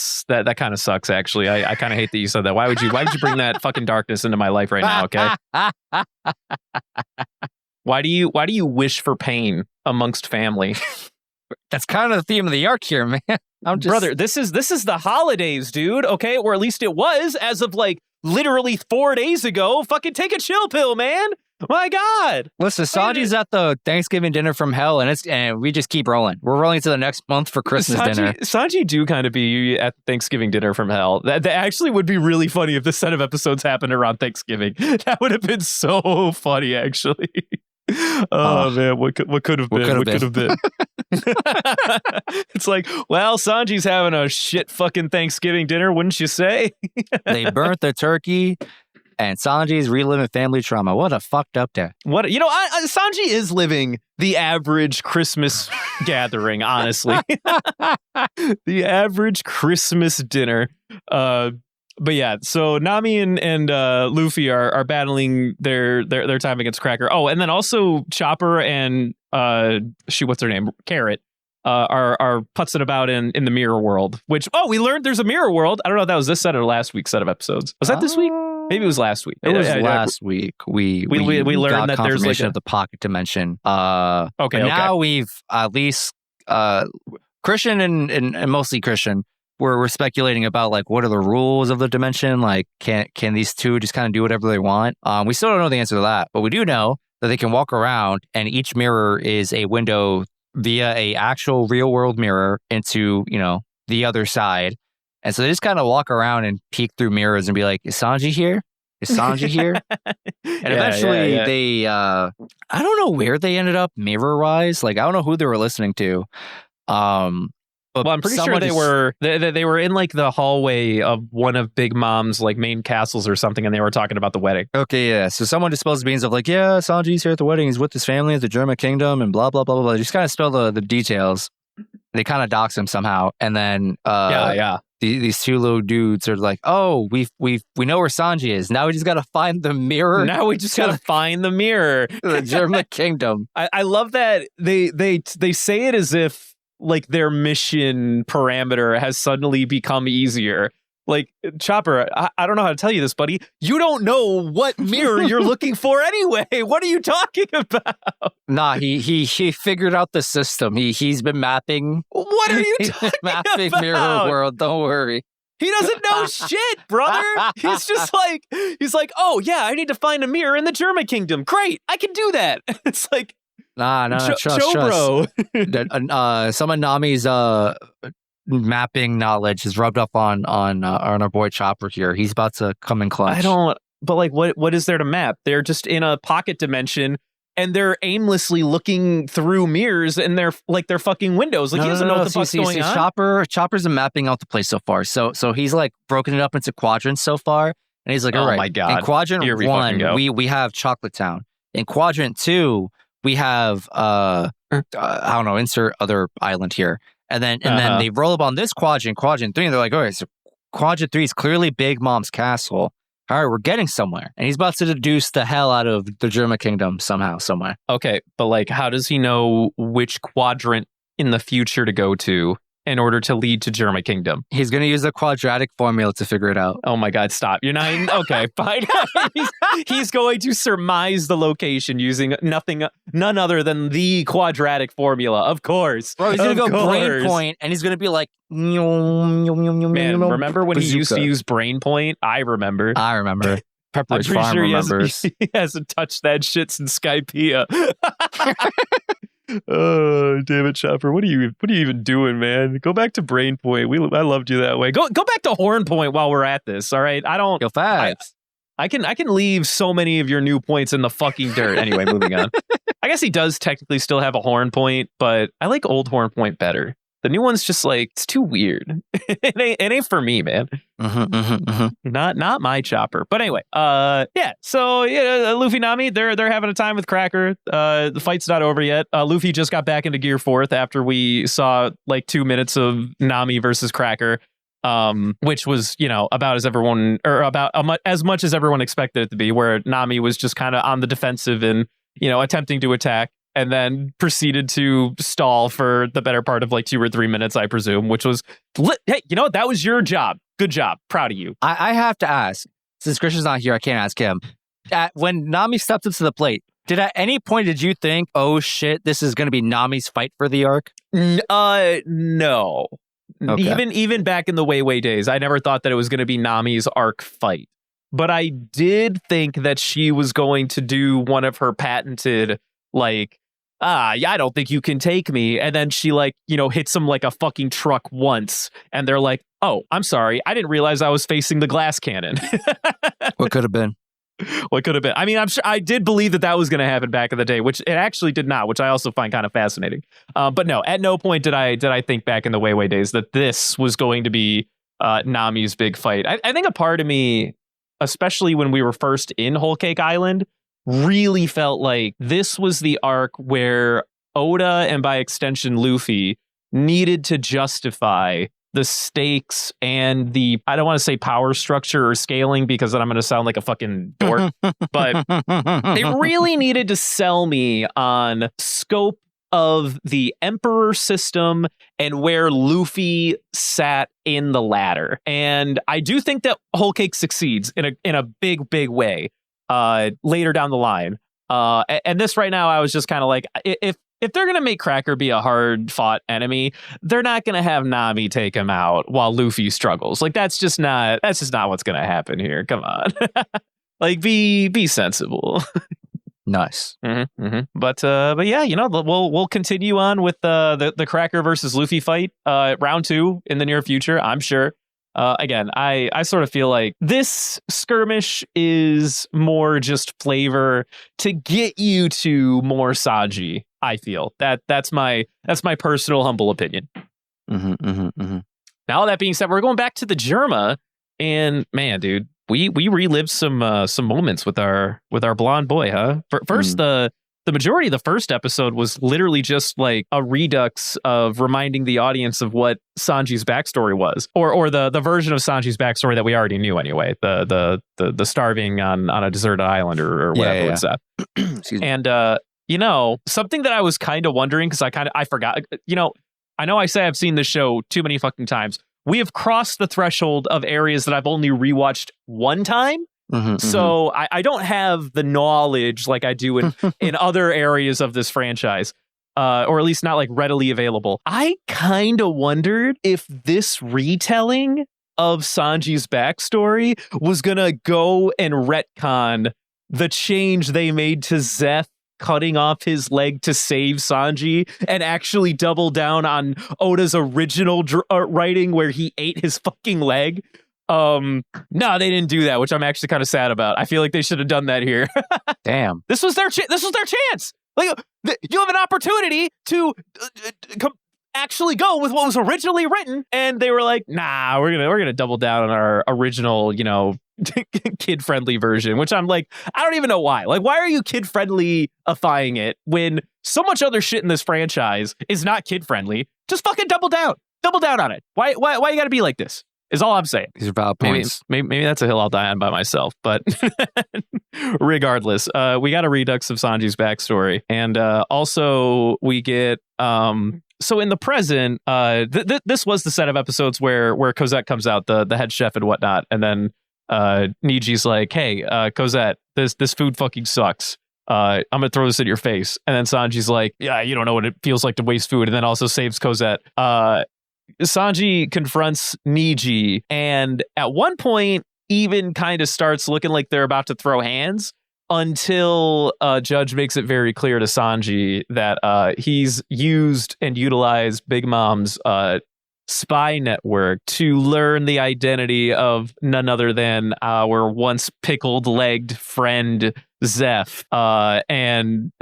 kind of sucks. Actually, I kind of hate that you said that. Why would you bring that fucking darkness into my life right now? Okay. Why do you wish for pain amongst family? That's kind of the theme of the arc here, man. Brother, this is the holidays, dude. Okay, or at least it was as of like literally 4 days ago. Fucking take a chill pill, man. My God. Listen, Sanji's at the Thanksgiving dinner from hell, and we just keep rolling. We're rolling to the next month for Christmas dinner. Sanji do kind of be at Thanksgiving dinner from hell. That actually would be really funny if this set of episodes happened around Thanksgiving. That would have been so funny, actually. Oh man, what could have been? What could have been? It's like, well, Sanji's having a shit fucking Thanksgiving dinner, wouldn't you say? They burnt the turkey. And Sanji's reliving family trauma. What a fucked up day. Sanji is living the average Christmas gathering, honestly. The average Christmas dinner. But yeah, so Nami and Luffy are battling their time against Cracker. Oh, and then also Chopper and what's her name? Carrot. Are putzing about in the mirror world, which, we learned there's a mirror world. I don't know if that was this set or last week's set of episodes. Was that this week? Maybe it was last week. It was last week. We learned that there's like of the pocket dimension. Okay. Now we've at least Christian and mostly Christian. We're speculating about like what are the rules of the dimension? Like can these two just kind of do whatever they want? We still don't know the answer to that, but we do know that they can walk around and each mirror is a window via a actual real world mirror into the other side. And so they just kind of walk around and peek through mirrors and be like, is Sanji here? Is Sanji here? And eventually they, I don't know where they ended up mirror-wise. Like, I don't know who they were listening to. Well, I'm pretty sure they were in like the hallway of one of Big Mom's like main castles or something, and they were talking about the wedding. Okay, yeah. So someone just spills the beans of like, yeah, Sanji's here at the wedding. He's with his family at the Germa kingdom and blah, blah, blah, blah, blah. They just kind of spill the details. They kind of dox him somehow. And then these two little dudes are like, oh, we know where Sanji is. Now we just got to find the mirror. Now we just got to find the mirror. The Germa kingdom. I love that they say it as if like their mission parameter has suddenly become easier. Like, Chopper, I don't know how to tell you this, buddy. You don't know what mirror you're looking for anyway. What are you talking about? Nah, he figured out the system. He's been mapping. What are you talking mapping about? Mirror World. Don't worry. He doesn't know shit, brother. He's just like, oh yeah, I need to find a mirror in the Germa Kingdom. Great, I can do that. It's like, no, trust. bro. Some of Nami's mapping knowledge is rubbed up on our boy Chopper here. He's about to come in clutch. But like, what is there to map? They're just in a pocket dimension. And they're aimlessly looking through mirrors and they're fucking windows. Like, he doesn't know what the fuck's going on. Chopper's been mapping out the place so far. So he's like broken it up into quadrants so far. And he's like, all right. Oh my God. In quadrant 1, we have Chocolate Town. In quadrant 2, we have I don't know, insert other island here. And then they roll up on this quadrant 3, and they're like, all right, so quadrant 3 is clearly Big Mom's castle. All right, we're getting somewhere. And he's about to deduce the hell out of the Germa Kingdom somehow, somewhere. Okay, but like, how does he know which quadrant in the future to go to in order to lead to Germa Kingdom? He's going to use the quadratic formula to figure it out. Oh my God, stop. You're not even... Okay, fine. He's going to surmise the location using none other than the quadratic formula, of course. Bro, he's going to go brain point, and he's going to be like... Man, remember when he used to use brain point? I remember. Pepperidge Farm remembers. He hasn't touched that shit since Skypiea. Oh, damn it, Chopper. What are you even doing, man? Go back to brain point. I loved you that way. Go back to horn point while we're at this, all right? Go fast. I can leave so many of your new points in the fucking dirt. Anyway, moving on. I guess he does technically still have a horn point, but I like old horn point better. The new one's just like, it's too weird. it ain't for me, man. Not my Chopper. But anyway, yeah. So yeah, Luffy, Nami, they're having a time with Cracker. The fight's not over yet. Luffy just got back into Gear 4th after we saw like 2 minutes of Nami versus Cracker, which was, about as much as everyone expected it to be, where Nami was just kind of on the defensive and, attempting to attack. And then proceeded to stall for the better part of like 2 or 3 minutes, I presume, which was, hey, that was your job. Good job. Proud of you. I have to ask, since Christian's not here, I can't ask him. When Nami stepped up to the plate, at any point did you think, oh shit, this is going to be Nami's fight for the arc? No. Okay. Even back in the way days, I never thought that it was going to be Nami's arc fight. But I did think that she was going to do one of her patented, like, yeah, I don't think you can take me. And then she hits him like a fucking truck once. And they're like, oh, I'm sorry. I didn't realize I was facing the glass cannon. What could have been? I mean, I'm sure I did believe that was going to happen back in the day, which it actually did not, which I also find kind of fascinating. But no, at no point did I think back in the way days that this was going to be Nami's big fight. I think a part of me, especially when we were first in Whole Cake Island, really felt like this was the arc where Oda and by extension Luffy needed to justify the stakes and the, I don't want to say power structure or scaling because then I'm going to sound like a fucking dork, but they really needed to sell me on scope of the Emperor system and where Luffy sat in the ladder. And I do think that Whole Cake succeeds in a big way later down the line. And this right now, I was just kind of like, if they're going to make Cracker be a hard fought enemy, they're not going to have Nami take him out while Luffy struggles. Like, that's just not what's going to happen here. Come on. Like, be sensible. Nice. But yeah, we'll continue on with the Cracker versus Luffy fight, round 2 in the near future, I'm sure. Again, I sort of feel like this skirmish is more just flavor to get you to more Sanji. I feel that's my personal humble opinion. Now, that being said, we're going back to the Germa, and man, dude, we relived some moments with our blonde boy, huh? First, the majority of the first episode was literally just like a redux of reminding the audience of what Sanji's backstory was, or the version of Sanji's backstory that we already knew anyway. The starving on a deserted island or whatever it's at. And something that I was kind of wondering, because I forgot. I know I say I've seen this show too many fucking times. we have crossed the threshold of areas that I've only rewatched one time. So I don't have the knowledge like I do in other areas of this franchise, or at least not like readily available. I kind of wondered if this retelling of Sanji's backstory was going to go and retcon the change they made to Zeph cutting off his leg to save Sanji and actually double down on Oda's original writing where he ate his fucking leg. No, they didn't do that, which I'm actually kind of sad about. I feel like they should have done that here. Damn. This was their chance. Like, you have an opportunity to actually go with what was originally written, and they were like, nah, we're gonna double down on our original, kid-friendly version, which I'm like, I don't even know why. Like, why are you kid-friendly-ifying it when so much other shit in this franchise is not kid-friendly? Just fucking double down on it. Why you gotta be like this? Is all I'm saying. These are valid points. Maybe that's a hill I'll die on by myself. But regardless, we got a redux of Sanji's backstory. And also we get... So in the present, this was the set of episodes where Cosette comes out, the head chef and whatnot. And then Niji's like, hey, Cosette, this food fucking sucks. I'm going to throw this in your face. And then Sanji's like, yeah, you don't know what it feels like to waste food. And then also saves Cosette. Sanji confronts Niji, and at one point even kind of starts looking like they're about to throw hands until Judge makes it very clear to Sanji that he's used and utilized Big Mom's spy network to learn the identity of none other than our once pickled-legged friend Zeph. And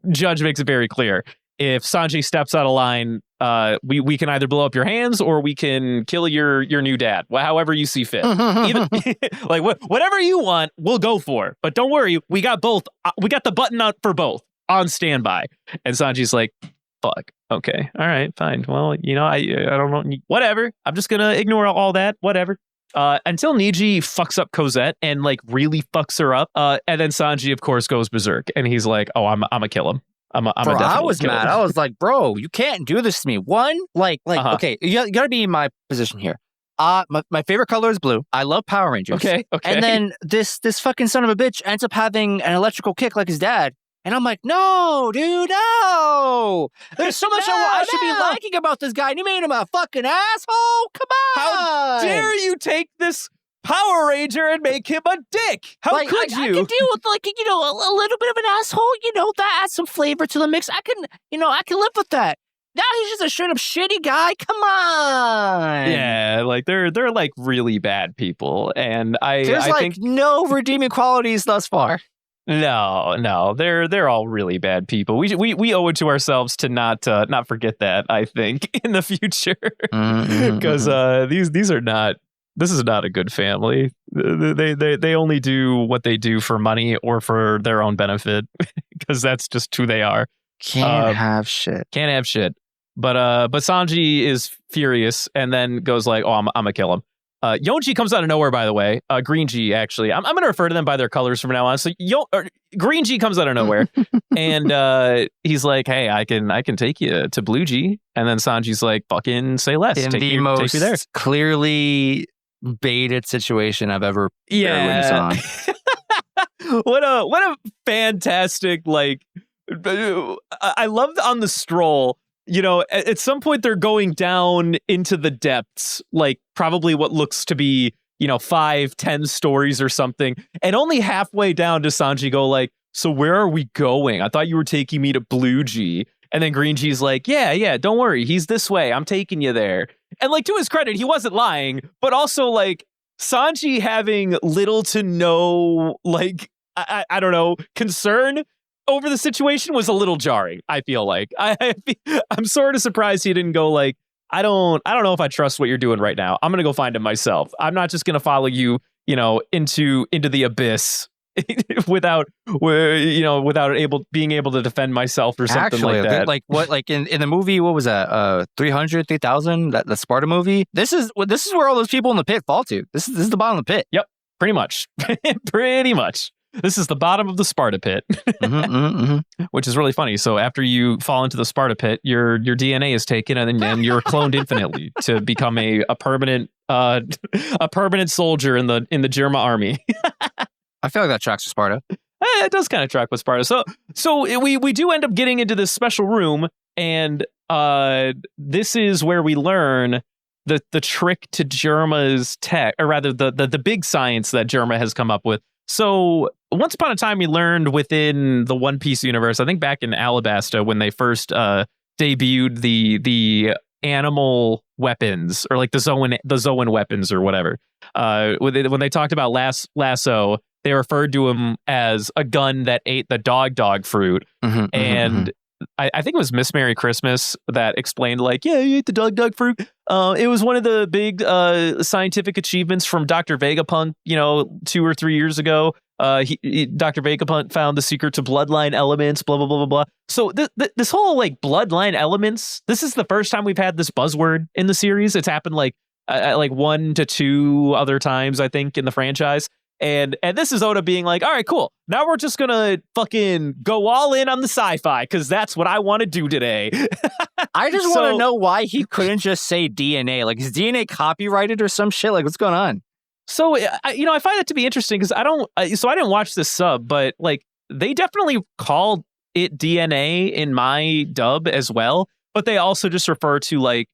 Judge makes it very clear. If Sanji steps out of line, we can either blow up your hands or we can kill your new dad. However you see fit. Either, like whatever you want, we'll go for. But don't worry, we got both. We got the button up for both on standby. And Sanji's like, "Fuck. Okay, all right, fine. Well, I don't know. Whatever. I'm just gonna ignore all that. Whatever." Until Niji fucks up Cosette and like really fucks her up. And then Sanji, of course, goes berserk and he's like, "Oh, I'm gonna kill him. I was mad. I was like, bro, you can't do this to me. One, okay, you gotta be in my position here. My favorite color is blue. I love Power Rangers. Okay. And then this fucking son of a bitch ends up having an electrical kick like his dad. And I'm like, no, dude, no. There's so much I should be liking about this guy. And you made him a fucking asshole? Come on. How dare you take this Power Ranger and make him a dick? How could you? I can deal with a little bit of an asshole. That adds some flavor to the mix. I can live with that. Now he's just a straight up shitty guy. Come on. Yeah, like they're like really bad people, and I think no redeeming qualities thus far. No, they're all really bad people. We owe it to ourselves to not forget that. I think in the future, because these are not. This is not a good family. They only do what they do for money or for their own benefit, because that's just who they are. Can't have shit. But Sanji is furious and then goes like, "Oh, I'm gonna kill him." Yonji comes out of nowhere, by the way. Green G, actually. I'm going to refer to them by their colors from now on. So Green G comes out of nowhere, and he's like, "Hey, I can take you to Blue G." And then Sanji's like, "Fucking say less." In the most clearly baited situation I've ever witnessed on. What a fantastic, like, I loved on the stroll. At some point they're going down into the depths, like probably what looks to be, 5-10 stories or something. And only halfway down does Sanji go like, "So where are we going? I thought you were taking me to Blue G." And then Green G's like, yeah, don't worry. He's this way. I'm taking you there. And like, to his credit, he wasn't lying, but also like Sanji having little to no, like, I don't know, concern over the situation was a little jarring. I feel like I'm sort of surprised he didn't go like, I don't know if I trust what you're doing right now. I'm gonna go find him myself. I'm not just gonna follow you, into the abyss without being able to defend myself or something like that. Like what? Like in the movie, what was that? 300, 3000, the Sparta movie. This is where all those people in the pit fall to. This is the bottom of the pit. Yep, pretty much, pretty much. This is the bottom of the Sparta pit, which is really funny. So after you fall into the Sparta pit, your DNA is taken, and then you're cloned infinitely to become a permanent soldier in the Germa army. I feel like that tracks with Sparta. It does kind of track with Sparta. So we do end up getting into this special room, and this is where we learn the trick to Germa's tech, or rather the big science that Germa has come up with. So once upon a time, we learned within the One Piece universe, I think back in Alabasta, when they first debuted the animal weapons, or like the Zoan weapons or whatever. When they talked about lasso, they referred to him as a gun that ate the dog fruit. And I think it was Miss Merry Christmas that explained, like, yeah, you ate the dog fruit. It was one of the big scientific achievements from Dr. Vegapunk, 2 or 3 years ago. Dr. Vegapunk found the secret to bloodline elements, blah, blah, blah, blah, blah. So this whole, like, bloodline elements, this is the first time we've had this buzzword in the series. It's happened, like 1 to 2 other times, I think, in the franchise. And this is Oda being like, all right, cool. Now we're just going to fucking go all in on the sci-fi, because that's what I want to do today. I just want to know why he couldn't just say DNA. Like, is DNA copyrighted or some shit? Like, what's going on? So, I find that to be interesting, because I didn't watch this sub, but, like, they definitely called it DNA in my dub as well. But they also just refer to, like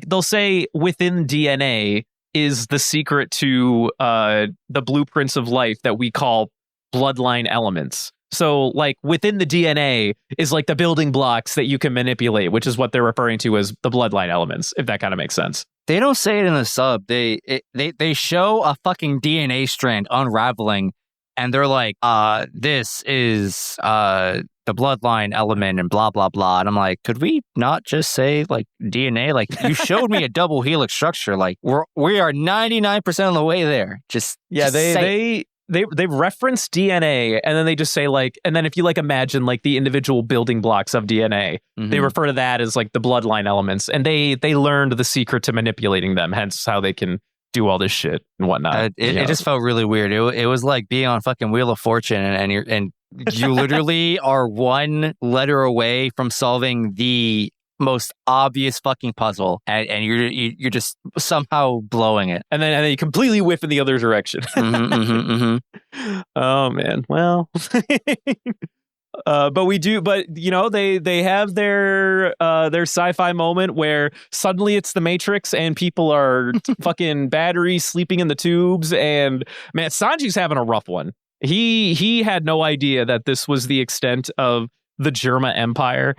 they'll say within DNA is the secret to the blueprints of life that we call bloodline elements. So, like, within the DNA is, like, the building blocks that you can manipulate, which is what they're referring to as the bloodline elements, if that kind of makes sense. They don't say it in the sub. They show a fucking DNA strand unraveling, and they're like, this is the bloodline element and blah, blah, blah. And I'm like, could we not just say, like, DNA? Like, you showed me a double helix structure. Like, we are 99% of the way there. They reference DNA, and then they just say, like, and then if you, like, imagine, like, the individual building blocks of DNA, they refer to that as, like, the bloodline elements, and they learned the secret to manipulating them, hence how they can do all this shit and whatnot. It just felt really weird. It was like being on fucking Wheel of Fortune, and you literally are one letter away from solving the most obvious fucking puzzle, and you're just somehow blowing it, and then you completely whiff in the other direction. Oh man, well, but they have their sci-fi moment where suddenly it's the Matrix and people are fucking batteries sleeping in the tubes, and man, Sanji's having a rough one. He had no idea that this was the extent of the Germa Empire.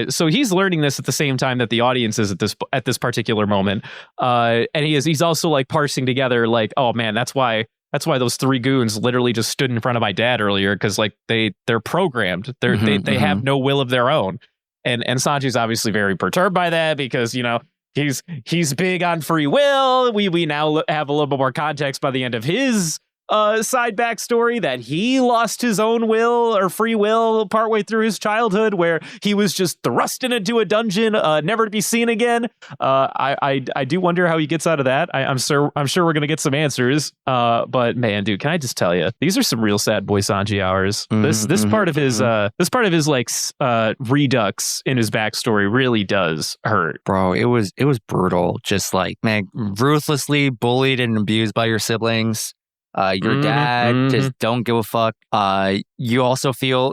So he's learning this at the same time that the audience is at this particular moment. And he's also, like, parsing together, like, oh man, that's why those 3 goons literally just stood in front of my dad earlier, because, like, they're programmed. They have no will of their own. And Sanji's obviously very perturbed by that, because, he's big on free will. We now have a little bit more context by the end of his side backstory that he lost his own will or free will partway through his childhood, where he was just thrusted into a dungeon, never to be seen again. I do wonder how he gets out of that. I'm sure we're gonna get some answers. But man, dude, can I just tell you, these are some real sad boy Sanji hours. This part of his like redux in his backstory really does hurt, bro. It was brutal. Just like, man, ruthlessly bullied and abused by your siblings. Your dad just don't give a fuck. You also feel,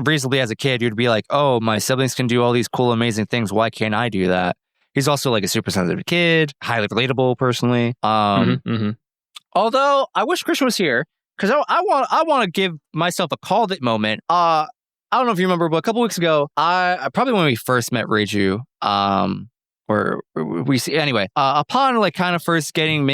reasonably as a kid, you'd be like, oh, my siblings can do all these cool, amazing things. Why can't I do that? He's also like a super sensitive kid, highly relatable personally. Although I wish Christian was here, because I want to give myself a called it moment. I don't know if you remember, but a couple weeks ago, I probably when we first met Reiju, or we see anyway, upon like kind of first getting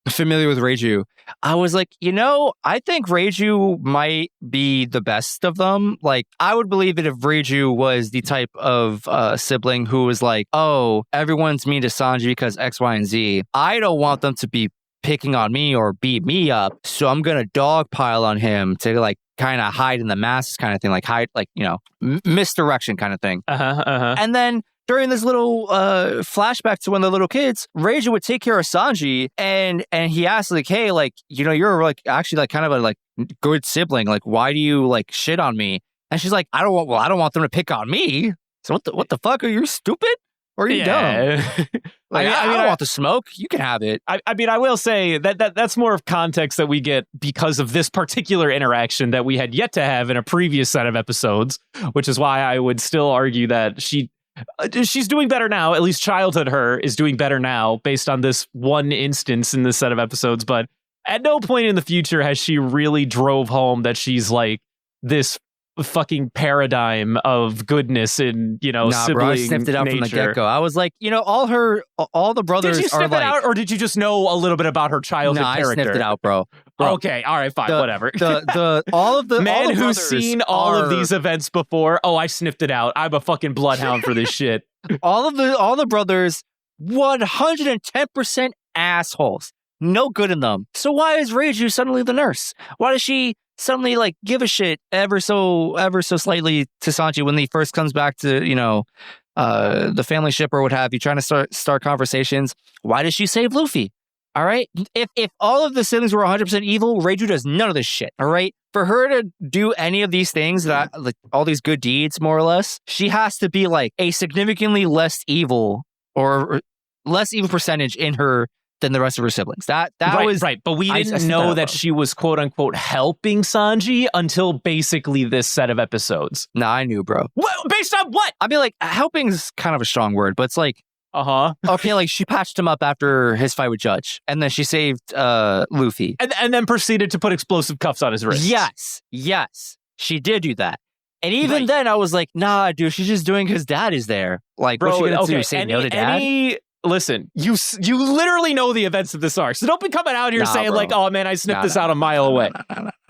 familiar with Reiju, I was like, I think Reiju might be the best of them. Like, I would believe it if Reiju was the type of sibling who was like, oh, everyone's mean to Sanji because X, Y, and Z. I don't want them to be picking on me or beat me up, so I'm gonna dogpile on him to like kind of hide in the masses kind of thing, like hide, like, misdirection kind of thing. And then during this little flashback to when they're little kids, Reiju would take care of Sanji, and he asked like, hey, like, you know, you're like actually like kind of a like good sibling. Like, why do you like shit on me? And she's like, I don't want them to pick on me. So what the fuck? Are you stupid? Or are you dumb? Like, I don't want the smoke. You can have it. I mean, I will say that's more of context that we get because of this particular interaction that we had yet to have in a previous set of episodes, which is why I would still argue that she's doing better now. At least childhood her is doing better now based on this one instance in this set of episodes. But at no point in the future has she really drove home that she's like this fucking paradigm of goodness and, you know, sibling bro, I sniffed it out nature. from the get-go. I was like, you know, all the brothers did you sniff are like, it out, or did you just know a little bit about her childhood character? I sniffed it out, bro. Okay, all right, fine, whatever. All of the man all the who's seen all of these events before. Oh, I sniffed it out. I'm a fucking bloodhound for this shit. all the brothers, 110% assholes. No good in them. So why is Reiju suddenly the nurse? Why does she suddenly like give a shit ever so slightly to Sanji when he first comes back to, you know, the family ship or what have you, trying to start conversations? Why does she save Luffy? All right. If all of the siblings were 100% evil, Reiju does none of this shit. All right. For her to do any of these things, that like all these good deeds, more or less, she has to be like a significantly less evil or less evil percentage in her than the rest of her siblings. That was right. But we didn't know that she was quote unquote helping Sanji until basically this set of episodes. Nah, I knew, bro. What? Based on what? I mean, like, helping is kind of a strong word, but it's like, okay, like she patched him up after his fight with Judge, and then she saved Luffy, and then proceeded to put explosive cuffs on his wrist. Yes, she did do that. And even then, I was like, nah, dude, she's just doing because dad is there. Like, bro, what's she gonna do? Say no to dad? Listen, you literally know the events of this arc, so don't be coming out here saying, bro, like, oh man, I sniffed this out a mile away.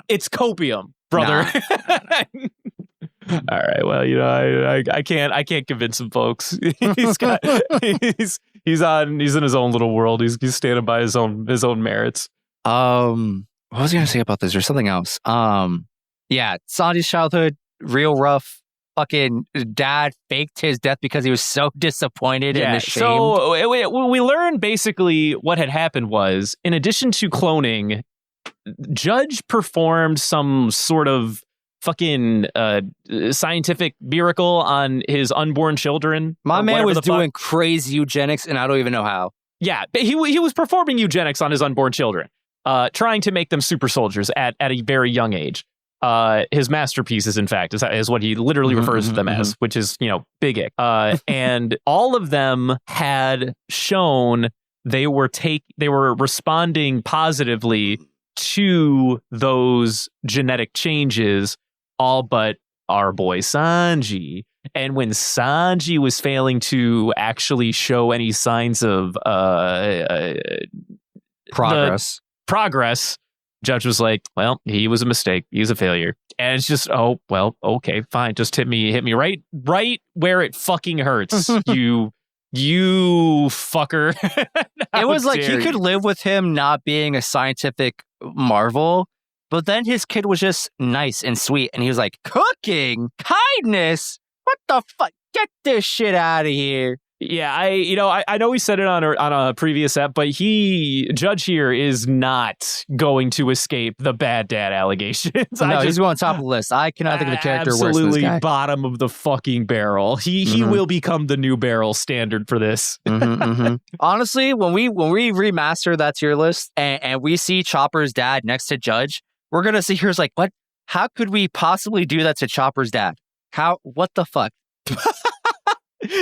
It's copium, brother. All right, well, you know, I can't convince him, folks. He's in his own little world. He's standing by his own merits. What was I gonna say about this? There's something else. Yeah, Sanji's childhood, real rough. Fucking dad faked his death because he was so disappointed and ashamed. So we learned basically what had happened was, in addition to cloning, Judge performed some sort of fucking scientific miracle on his unborn children. My man was doing crazy eugenics, and I don't even know how. Yeah, he was performing eugenics on his unborn children, trying to make them super soldiers at a very young age. His masterpieces, in fact, is what he literally refers to them as, which is, you know, big ick. And all of them had shown they were responding positively to those genetic changes, all but our boy Sanji. And when Sanji was failing to actually show any signs of progress, Judge was like, well, he was a mistake. He was a failure. And it's just, oh, well, okay, fine. Just hit me right where it fucking hurts. you fucker. It was like he could live with him not being a scientific marvel, but then his kid was just nice and sweet. And he was like, cooking? Kindness? What the fuck? Get this shit out of here. Yeah, I know we said it on a previous ep, but Judge here is not going to escape the bad dad allegations. No, he's going on top of the list. I cannot think of a character worse than this absolutely guy. Bottom of the fucking barrel. He will become the new barrel standard for this. Honestly, when we remaster that tier list and we see Chopper's dad next to Judge, we're gonna see here's like, what? How could we possibly do that to Chopper's dad? What the fuck?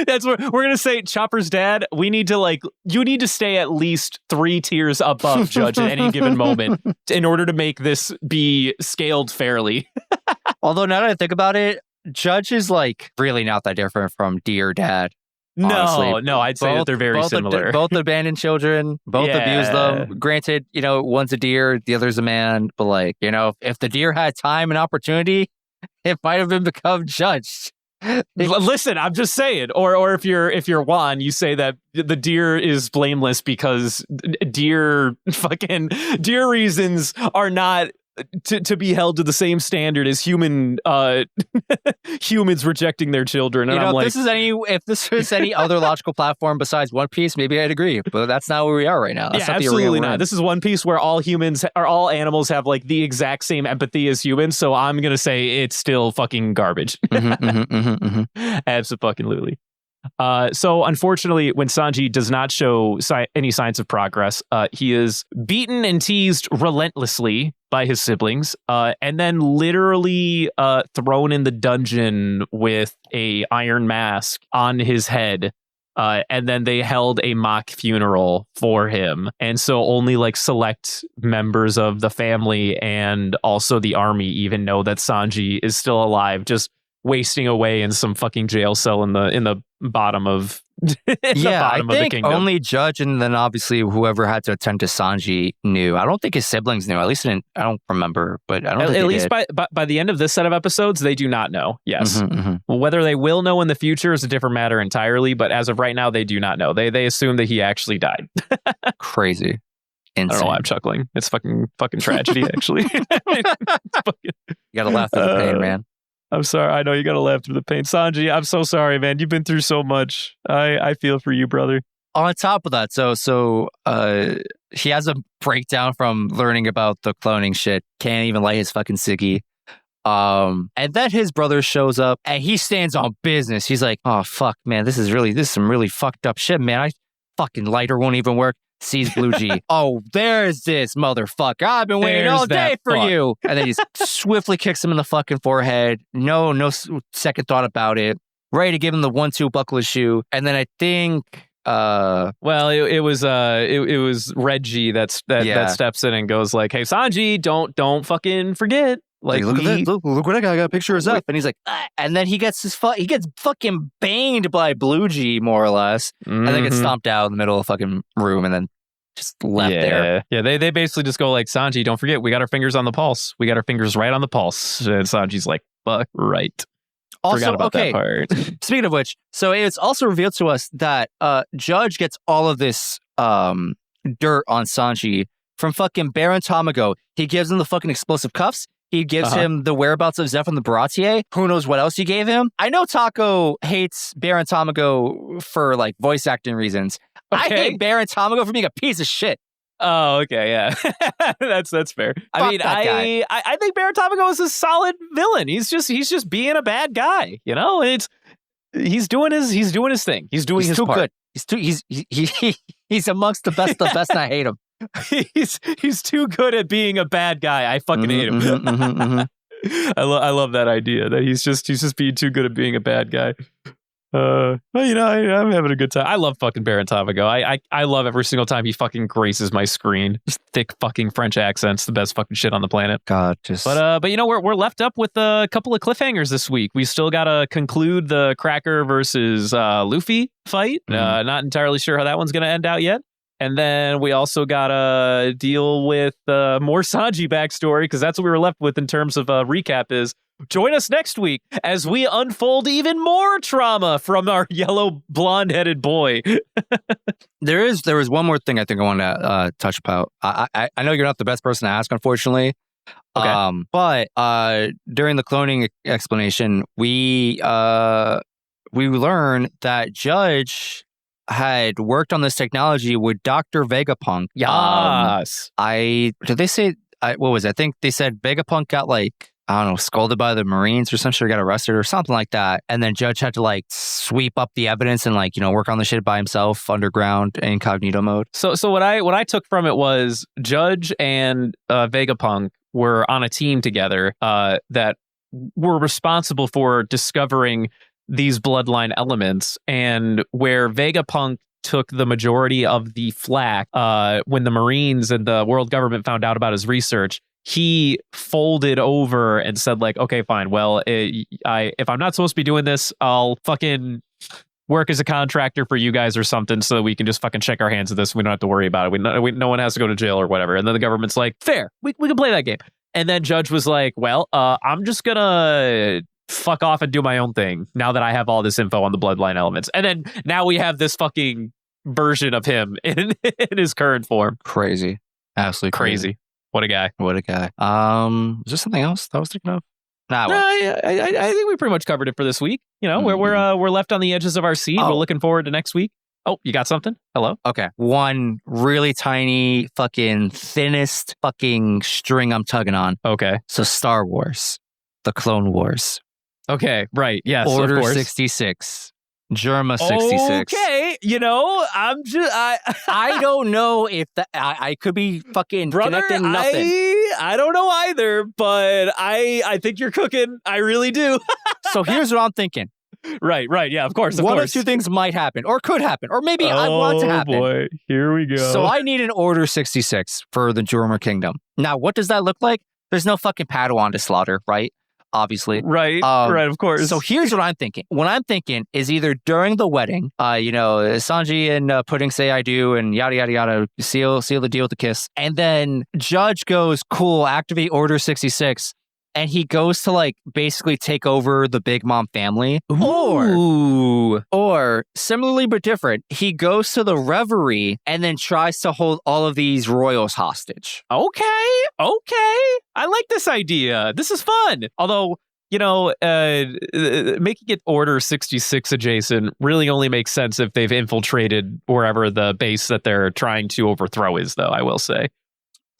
That's what we're gonna say. Chopper's dad. You need to stay at least 3 tiers above Judge at any given moment in order to make this be scaled fairly. Although now that I think about it, Judge is like really not that different from Dear Dad. Honestly. No, I'd say that they're very similar. Both abandoned children, both abuse them. Granted, you know, one's a deer, the other's a man. But like, you know, if the deer had time and opportunity, it might have become Judge. Listen, I'm just saying. Or if you're Juan, you say that the deer is blameless because deer reasons are not to be held to the same standard as humans rejecting their children. And I'm like, if this is any other logical platform besides One Piece, maybe I'd agree. But that's not where we are right now. That's not absolutely not. This is One Piece where all humans or all animals have like the exact same empathy as humans. So I'm gonna say it's still fucking garbage. Absolutely. So unfortunately, when Sanji does not show any signs of progress, he is beaten and teased relentlessly by his siblings, and then literally thrown in the dungeon with a iron mask on his head. And then they held a mock funeral for him. And so only like select members of the family and also the army even know that Sanji is still alive, just wasting away in some fucking jail cell in the bottom of I think only Judge and then obviously whoever had to attend to Sanji knew. I don't think his siblings knew. At least I don't remember, but I don't think at least by the end of this set of episodes, they do not know. Yes. Whether they will know in the future is a different matter entirely, but as of right now, they do not know. They assume that he actually died. Crazy. Insane. I don't know why I'm chuckling. It's fucking tragedy, actually. You gotta laugh at the pain, man. I'm sorry. I know you got to laugh through the pain. Sanji, I'm so sorry, man. You've been through so much. I feel for you, brother. On top of that, so he has a breakdown from learning about the cloning shit. Can't even light his fucking ciggy. And then his brother shows up and he stands on business. He's like, oh, fuck, man. This is some really fucked up shit, man. Fucking lighter won't even work. Sees Blue G. Oh, there's this motherfucker. I've been waiting all day for you. And then he swiftly kicks him in the fucking forehead. No second thought about it. Ready to give him the 1-2 buckle his shoe. And then I think it was Reggie that steps in and goes like, hey, Sanji, don't fucking forget. Like, look at that. Look what I got. I got a picture of Zeph. And he's like, and then he gets fucking baned by Blue G, more or less. And then gets stomped out in the middle of the fucking room and then just left there. Yeah, they basically just go like, Sanji, don't forget, we got our fingers on the pulse. We got our fingers right on the pulse. And Sanji's like, fuck right. Also, forgot about that part. Speaking of which, so it's also revealed to us that Judge gets all of this dirt on Sanji from fucking Baron Tamago. He gives him the fucking explosive cuffs. He gives him the whereabouts of Zeph and the Baratier. Who knows what else he gave him? I know Taco hates Baron Tamago for like voice acting reasons. Okay. I hate Baron Tamago for being a piece of shit. Oh, okay, yeah. that's fair. I mean, I think Baron Tamago is a solid villain. He's just being a bad guy, you know? He's doing his thing. He's doing his part. Good. He's amongst the best and I hate him. He's too good at being a bad guy. I fucking hate him. I love that idea that he's just being too good at being a bad guy. Well, you know, I'm having a good time. I love fucking Baron Tamago. I love every single time he fucking graces my screen. Just thick fucking French accents, the best fucking shit on the planet. God, just. But you know, we're left up with a couple of cliffhangers this week. We still gotta conclude the Cracker versus Luffy fight. Not entirely sure how that one's gonna end out yet. And then we also got to deal with more Sanji backstory, because that's what we were left with in terms of recap is join us next week as we unfold even more trauma from our yellow blonde-headed boy. There was one more thing I think I want to touch about. I know you're not the best person to ask, unfortunately. Okay. But during the cloning explanation, we learned that Judge had worked on this technology with Dr. Vegapunk. Yes. What was it? I think they said Vegapunk got like, I don't know, scolded by the Marines or some shit, or got arrested or something like that. And then Judge had to like sweep up the evidence and like, you know, work on the shit by himself underground incognito mode. So what I took from it was Judge and Vegapunk were on a team together that were responsible for discovering these bloodline elements, and where Vegapunk took the majority of the flack when the Marines and the world government found out about his research, he folded over and said like, okay, fine. Well, if I'm not supposed to be doing this, I'll fucking work as a contractor for you guys or something so that we can just fucking check our hands at this. We don't have to worry about it. No one has to go to jail or whatever. And then the government's like, fair, we can play that game. And then Judge was like, well, I'm just gonna fuck off and do my own thing now that I have all this info on the bloodline elements. And then now we have this fucking version of him in his current form. Crazy. Absolutely crazy. What a guy. What a guy. Is there something else that I was thinking of? Nah, No, I think we pretty much covered it for this week. You know, we're left on the edges of our seat. We're looking forward to next week. Oh, you got something? Hello? Okay. One really tiny fucking thinnest fucking string I'm tugging on. Okay. So Star Wars. The Clone Wars. Okay, right. Yes, Order of course. 66. Germa 66. Okay, you know, I'm just... I don't know if I could be fucking connecting nothing. I don't know either, but I think you're cooking. I really do. So here's what I'm thinking. Right, yeah, of course. One of two things might happen, or could happen, or maybe I want to happen. Oh boy, here we go. So I need an Order 66 for the Germa Kingdom. Now, what does that look like? There's no fucking Padawan to slaughter, right? Obviously. Right, of course. So here's what I'm thinking. What I'm thinking is either during the wedding, Sanji and Pudding say I do and yada, yada, yada, seal the deal with the kiss. And then Judge goes, cool, activate Order 66. And he goes to like basically take over the Big Mom family. Or similarly but different, he goes to the Reverie and then tries to hold all of these royals hostage. Okay. I like this idea. This is fun. Although, you know, making it Order 66 adjacent really only makes sense if they've infiltrated wherever the base that they're trying to overthrow is, though, I will say.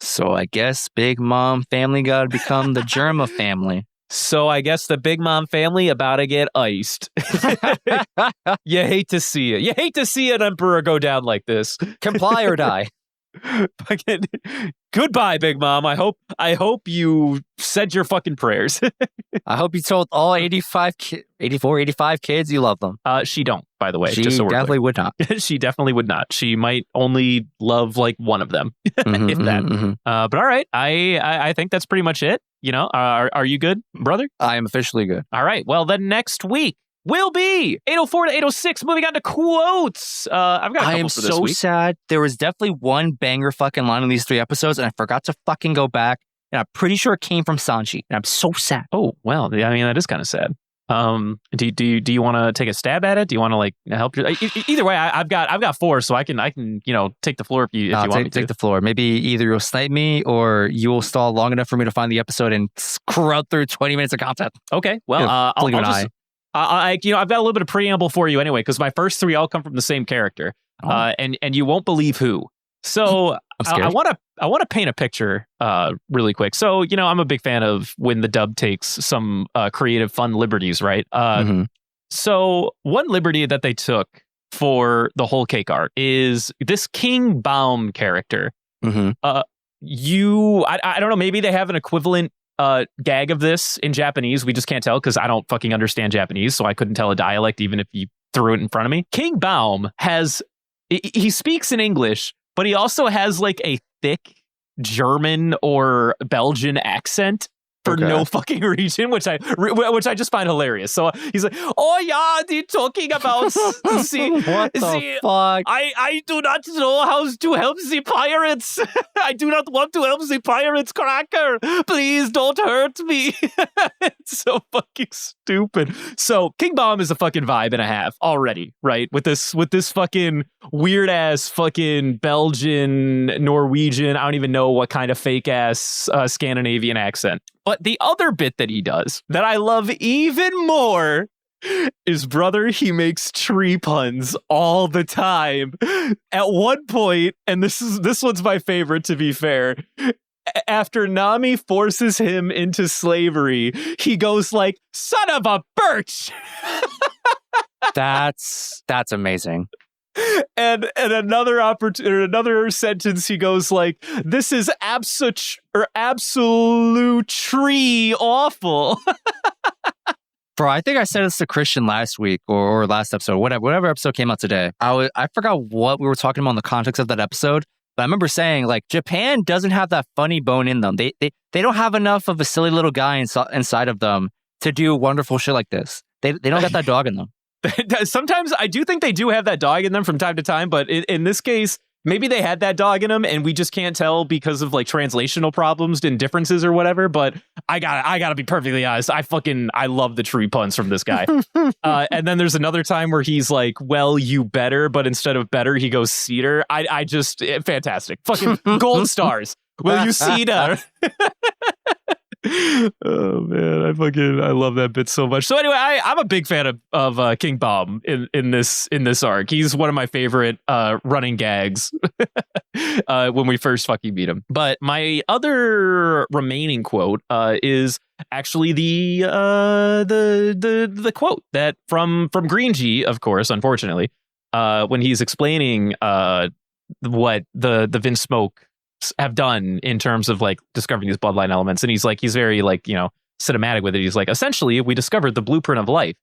So I guess Big Mom family got to become the Germa family. So I guess the Big Mom family about to get iced. You hate to see it. You hate to see an emperor go down like this. Comply or die. Goodbye, Big Mom. I hope you said your fucking prayers. I hope you told all 85 kids you love them. She don't, by the way. She just so definitely would not. She definitely would not. She might only love like one of them, if that. But all right, I think that's pretty much it. You know, are you good, brother? I am officially good. All right. Well, then next week will be 804 to 806. Moving on to quotes. I've got a couple I am for this so week. sad. There was definitely one banger fucking line in these 3 episodes, and I forgot to fucking go back. And I'm pretty sure it came from Sanji, and I'm so sad. Oh well, I mean that is kind of sad. Do you want to take a stab at it? Do you want to like help? Either way, I've got 4, so I can take the floor if you want me to. Take the floor. Maybe either you'll snipe me or you will stall long enough for me to find the episode and scrub through 20 minutes of content. Okay, well, I'll just. I've got a little bit of preamble for you anyway, because my first 3 all come from the same character, and you won't believe who. So I want to paint a picture really quick. So I'm a big fan of when the dub takes some creative, fun liberties, right? So one liberty that they took for the whole cake art is this King Baum character. I don't know, maybe they have an equivalent gag of this in Japanese. We just can't tell because I don't fucking understand Japanese, so I couldn't tell a dialect even if you threw it in front of me. King Baum he speaks in English, but he also has like a thick German or Belgian accent for no fucking reason, which I just find hilarious. So he's like, "Oh yeah, they're talking about what the fuck? I do not know how to help the pirates. I do not want to help the pirates, Cracker. Please don't hurt me." It's so fucking stupid. So King Bomb is a fucking vibe and a half already, right? With this fucking weird ass fucking Belgian, Norwegian, I don't even know what kind of fake ass Scandinavian accent. But the other bit that he does that I love even more is, brother, he makes tree puns all the time. At one point, and this one's my favorite, to be fair, after Nami forces him into slavery, he goes like, "Son of a birch." That's amazing. And another sentence, he goes like, "This is absolute tree awful." Bro, I think I said this to Christian last week or last episode, whatever episode came out today. I forgot what we were talking about in the context of that episode, but I remember saying like Japan doesn't have that funny bone in them. They don't have enough of a silly little guy inside of them to do wonderful shit like this. They don't got that dog in them. Sometimes I do think they do have that dog in them from time to time, but in this case, maybe they had that dog in them and we just can't tell because of like translational problems and differences or whatever. But I gotta be perfectly honest. I love the tree puns from this guy. And then there's another time where he's like, "Well, you better," but instead of better, he goes cedar. I just fantastic. Fucking gold stars. Will you see that? Oh man, I love that bit so much. So anyway, I'm a big fan of King Bomb in this arc. He's one of my favorite running gags when we first fucking meet him. But my other remaining quote is actually the quote that from Green G, of course, unfortunately, when he's explaining what the Vin Smoke have done in terms of like discovering these bloodline elements, and he's very like, you know, cinematic with it. He's like, essentially, we discovered the blueprint of life,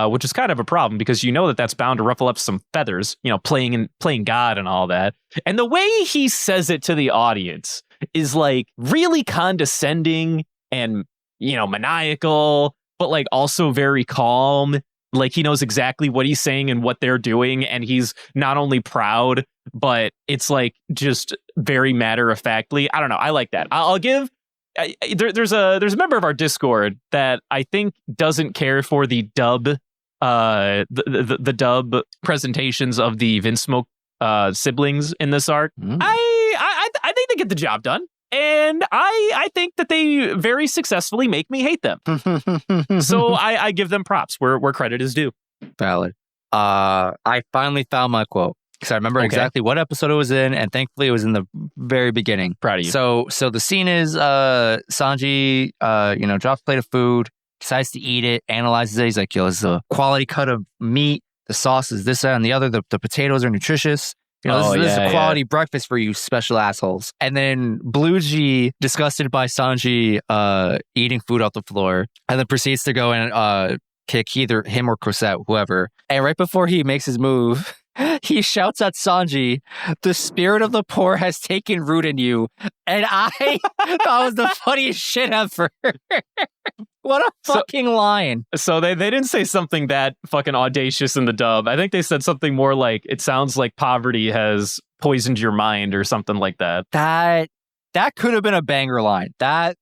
which is kind of a problem because you know that's bound to ruffle up some feathers, you know, playing God and all that. And the way he says it to the audience is like really condescending and, you know, maniacal, but like also very calm. Like he knows exactly what he's saying and what they're doing, and he's not only proud, but it's like just very matter of factly. I don't know. I like that. I'll give. There's a member of our Discord that I think doesn't care for the dub, the dub presentations of the Vin Smoke siblings in this arc. I think they get the job done. And I think that they very successfully make me hate them. So I give them props where credit is due. Valid. I finally found my quote because I remember exactly what episode it was in, and thankfully it was in the very beginning. Proud of you. So the scene is Sanji, drops a plate of food, decides to eat it, analyzes it. He's like, yo, this is a quality cut of meat. The sauce is this, that, and the other. The potatoes are nutritious. You know, this is a quality breakfast for you special assholes. And then Blue G, disgusted by Sanji eating food off the floor, and then proceeds to go and kick either him or Cosette, whoever. And right before he makes his move, he shouts at Sanji, "The spirit of the poor has taken root in you." And I thought it was the funniest shit ever. What a fucking line. So they didn't say something that fucking audacious in the dub. I think they said something more like, it sounds like poverty has poisoned your mind or something like that. That could have been a banger line. That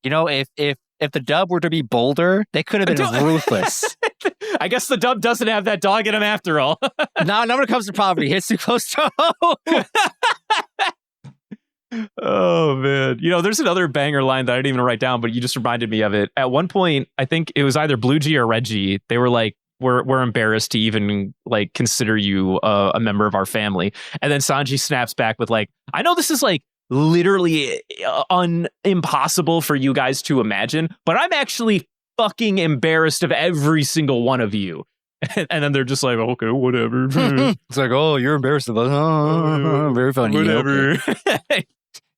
you know, if the dub were to be bolder, they could have been ruthless. I guess the dub doesn't have that dog in him after all. Not when it comes to poverty. Hits too close to home. Oh man, you know, there's another banger line that I didn't even write down, but you just reminded me of it. At one point, I think it was either Blue G or Red G. They were like, "We're embarrassed to even like consider you a member of our family." And then Sanji snaps back with like, "I know this is like literally impossible for you guys to imagine, but I'm actually fucking embarrassed of every single one of you." And then they're just like, "Okay, whatever." It's like, "Oh, you're embarrassed of us." Oh, very funny. Whatever. Okay.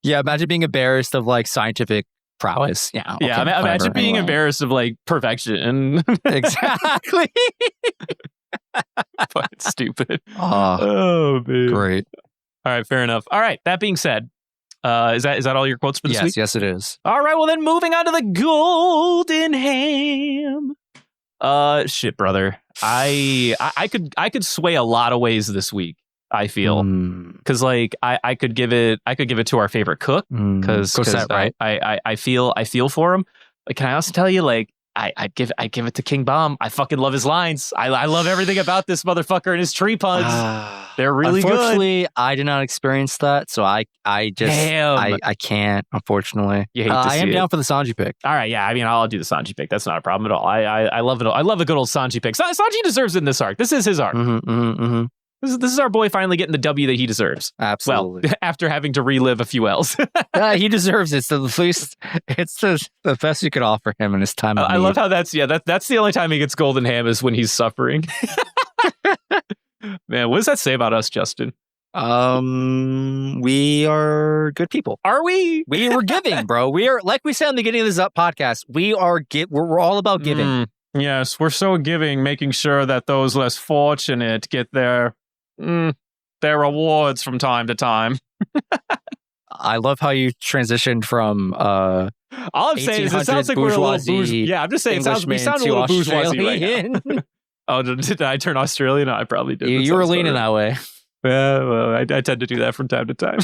Yeah, imagine being embarrassed of like scientific prowess. Yeah. Okay, imagine being embarrassed of like perfection. Exactly. Fucking stupid. Oh, man. Great. All right, fair enough. All right, that being said, is that all your quotes for this week? Yes, it is. All right, well then moving on to the golden ham. Shit, brother. I could sway a lot of ways this week. I feel because like I could give it to our favorite cook because right? I feel for him. But can I also tell you like I give it to King Bomb. I fucking love his lines. I love everything about this motherfucker and his tree puns. They're really good. Unfortunately, I did not experience that, so I can't. Unfortunately, you hate to see I am it. down for the Sanji pick. All right, yeah. I mean, I'll do the Sanji pick. That's not a problem at all. I love it. I love a good old Sanji pick. Sanji deserves it in this arc. This is his arc. This is our boy finally getting the W that he deserves. Absolutely. Well, after having to relive a few L's. He deserves it. So at least it's the best you could offer him in his time of need. I love how that's the only time he gets golden ham is when he's suffering. Man, what does that say about us, Justin? We are good people. Are we? We're giving, bro. We are, like we said in the beginning of this podcast, we're all about giving. Yes, we're so giving, making sure that those less fortunate get their rewards from time to time. I love how you transitioned from all I'm saying is it sounds like we're a little bourgeois. Yeah, I'm just saying we sound a little bourgeoisie right now. Oh, did I turn Australian? No, I probably did. You were leaning that way. Yeah, well, I tend to do that from time to time.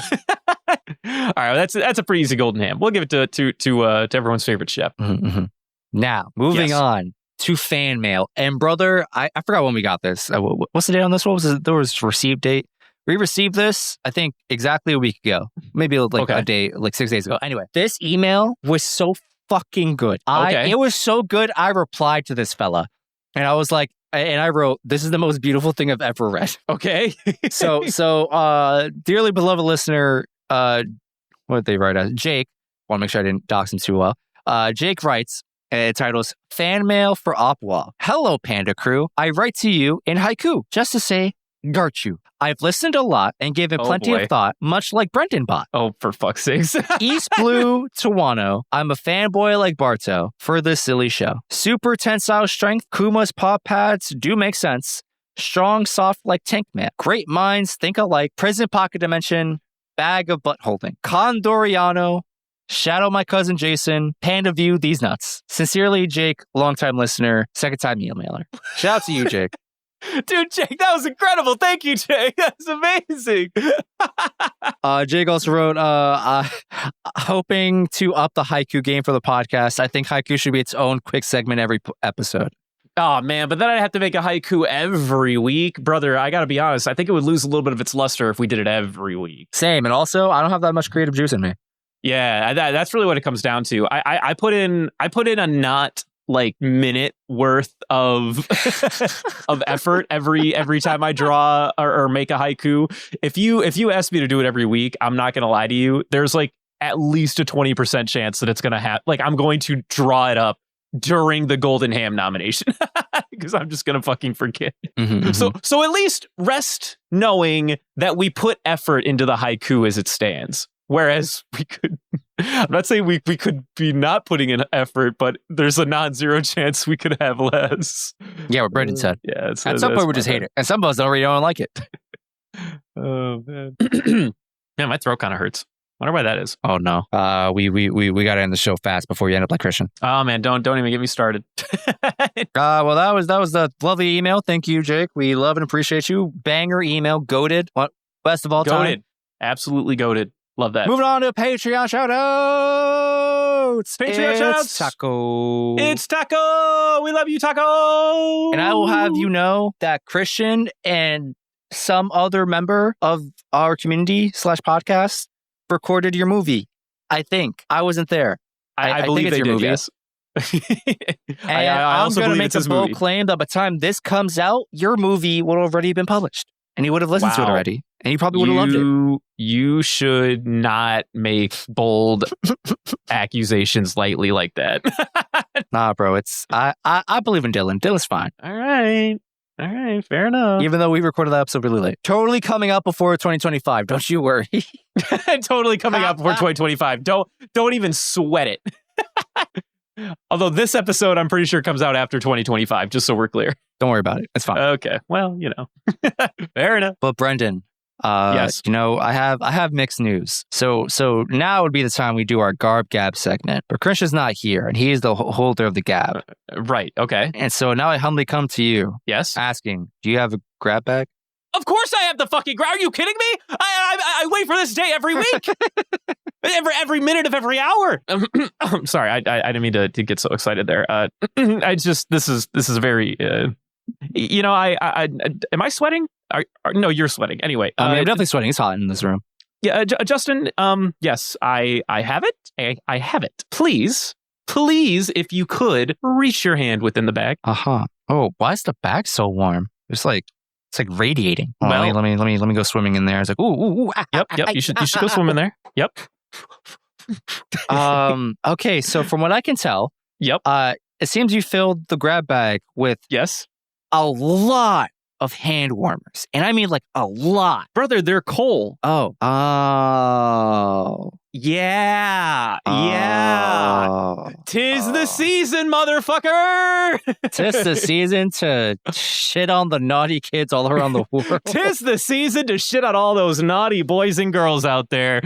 All right, that's a pretty easy golden ham. We'll give it to everyone's favorite chef. Mm-hmm. Now, moving on to fan mail. And brother, I forgot when we got this. What's the date on this? What was it? There was received date. We received this, I think, exactly a week ago. Maybe like a day, like 6 days ago. Anyway, this email was so fucking good. It was so good, I replied to this fella. And I was like, and I wrote, this is the most beautiful thing I've ever read. Okay. So, dearly beloved listener, what did they write as? Jake, want to make sure I didn't dox him too well. Jake writes, titles, Fan Mail for Opwa. Hello, Panda Crew. I write to you in haiku, just to say, Garchu. I've listened a lot and given plenty of thought, much like Brendan bot. Oh, for fuck's sakes. East Blue to Wano. I'm a fanboy like Barto for this silly show. Super tensile strength. Kuma's paw pads do make sense. Strong, soft like Tank Man. Great minds think alike. Prison pocket dimension. Bag of butt holding. Condoriano. Shadow my cousin Jason. Panda view these nuts. Sincerely, Jake, longtime listener, second time emailer. Shout out to you, Jake. Dude, Jake, that was incredible. Thank you, Jake. That's amazing. Jake also wrote, hoping to up the haiku game for the podcast. I think haiku should be its own quick segment every episode. Oh, man, but then I'd have to make a haiku every week. Brother, I got to be honest. I think it would lose a little bit of its luster if we did it every week. Same. And also, I don't have that much creative juice in me. Yeah, that's really what it comes down to. I put in a not like minute worth of of effort every time I draw or make a haiku. If you ask me to do it every week, I'm not gonna lie to you. There's like at least a 20% chance that it's gonna happen. Like I'm going to draw it up during the Golden Ham nomination because I'm just gonna fucking forget. Mm-hmm. So at least rest knowing that we put effort into the haiku as it stands. Whereas we could, I'm not saying we could be not putting in effort, but there's a non-zero chance we could have less. Yeah, what Brendan said. Yeah, at some point we just hate it, and some of us don't like it. Oh man, man, my throat kind of hurts. Wonder why that is. Oh no, we got to end the show fast before you end up like Christian. Oh man, don't even get me started. Well, that was the lovely email. Thank you, Jake. We love and appreciate you. Banger email, goated. What best of all time? Goated, absolutely goated. Love that. Moving on to Patreon shoutouts. It's Taco. It's Taco. We love you, Taco. And I will have you know that Christian and some other member of our community / podcast recorded your movie. I think. I wasn't there. I believe think it's they your did, movie. Yes. And I'm going to make the bold claim that by the time this comes out, your movie would have already been published. And he would have listened to it already. And he probably would have loved it. You should not make bold accusations lightly like that. Nah, bro. I believe in Dylan. Dylan's fine. All right. Fair enough. Even though we recorded that episode really late. Totally coming up before 2025. Don't you worry. Totally coming up before 2025. Don't even sweat it. Although this episode, I'm pretty sure comes out after 2025, just so we're clear. Don't worry about it. It's fine. Okay. Well, fair enough. But Brendan, yes. I have mixed news. So now would be the time we do our Garb Gab segment. But Christian's not here, and he is the holder of the Gab. Right. Okay. And so now I humbly come to you. Yes. Asking, do you have a grab bag? Of course I have the fucking grab. Are you kidding me? I wait for this day every week. every minute of every hour. I'm sorry. I didn't mean to get so excited there. This is very. Am I sweating? No, you're sweating. Anyway, I'm definitely sweating. It's hot in this room. Yeah, Justin. Yes, I have it. I have it. Please, if you could reach your hand within the bag. Oh, why is the bag so warm? It's like radiating. Well, let me go swimming in there. It's like ooh. Yep. You should go swim in there. Yep. Okay. So from what I can tell, yep. It seems you filled the grab bag with a lot of hand warmers, and I mean like a lot, brother. They're coal. Oh. Yeah. Tis the season, motherfucker. Tis the season to shit on the naughty kids all around the world. Tis the season to shit on all those naughty boys and girls out there.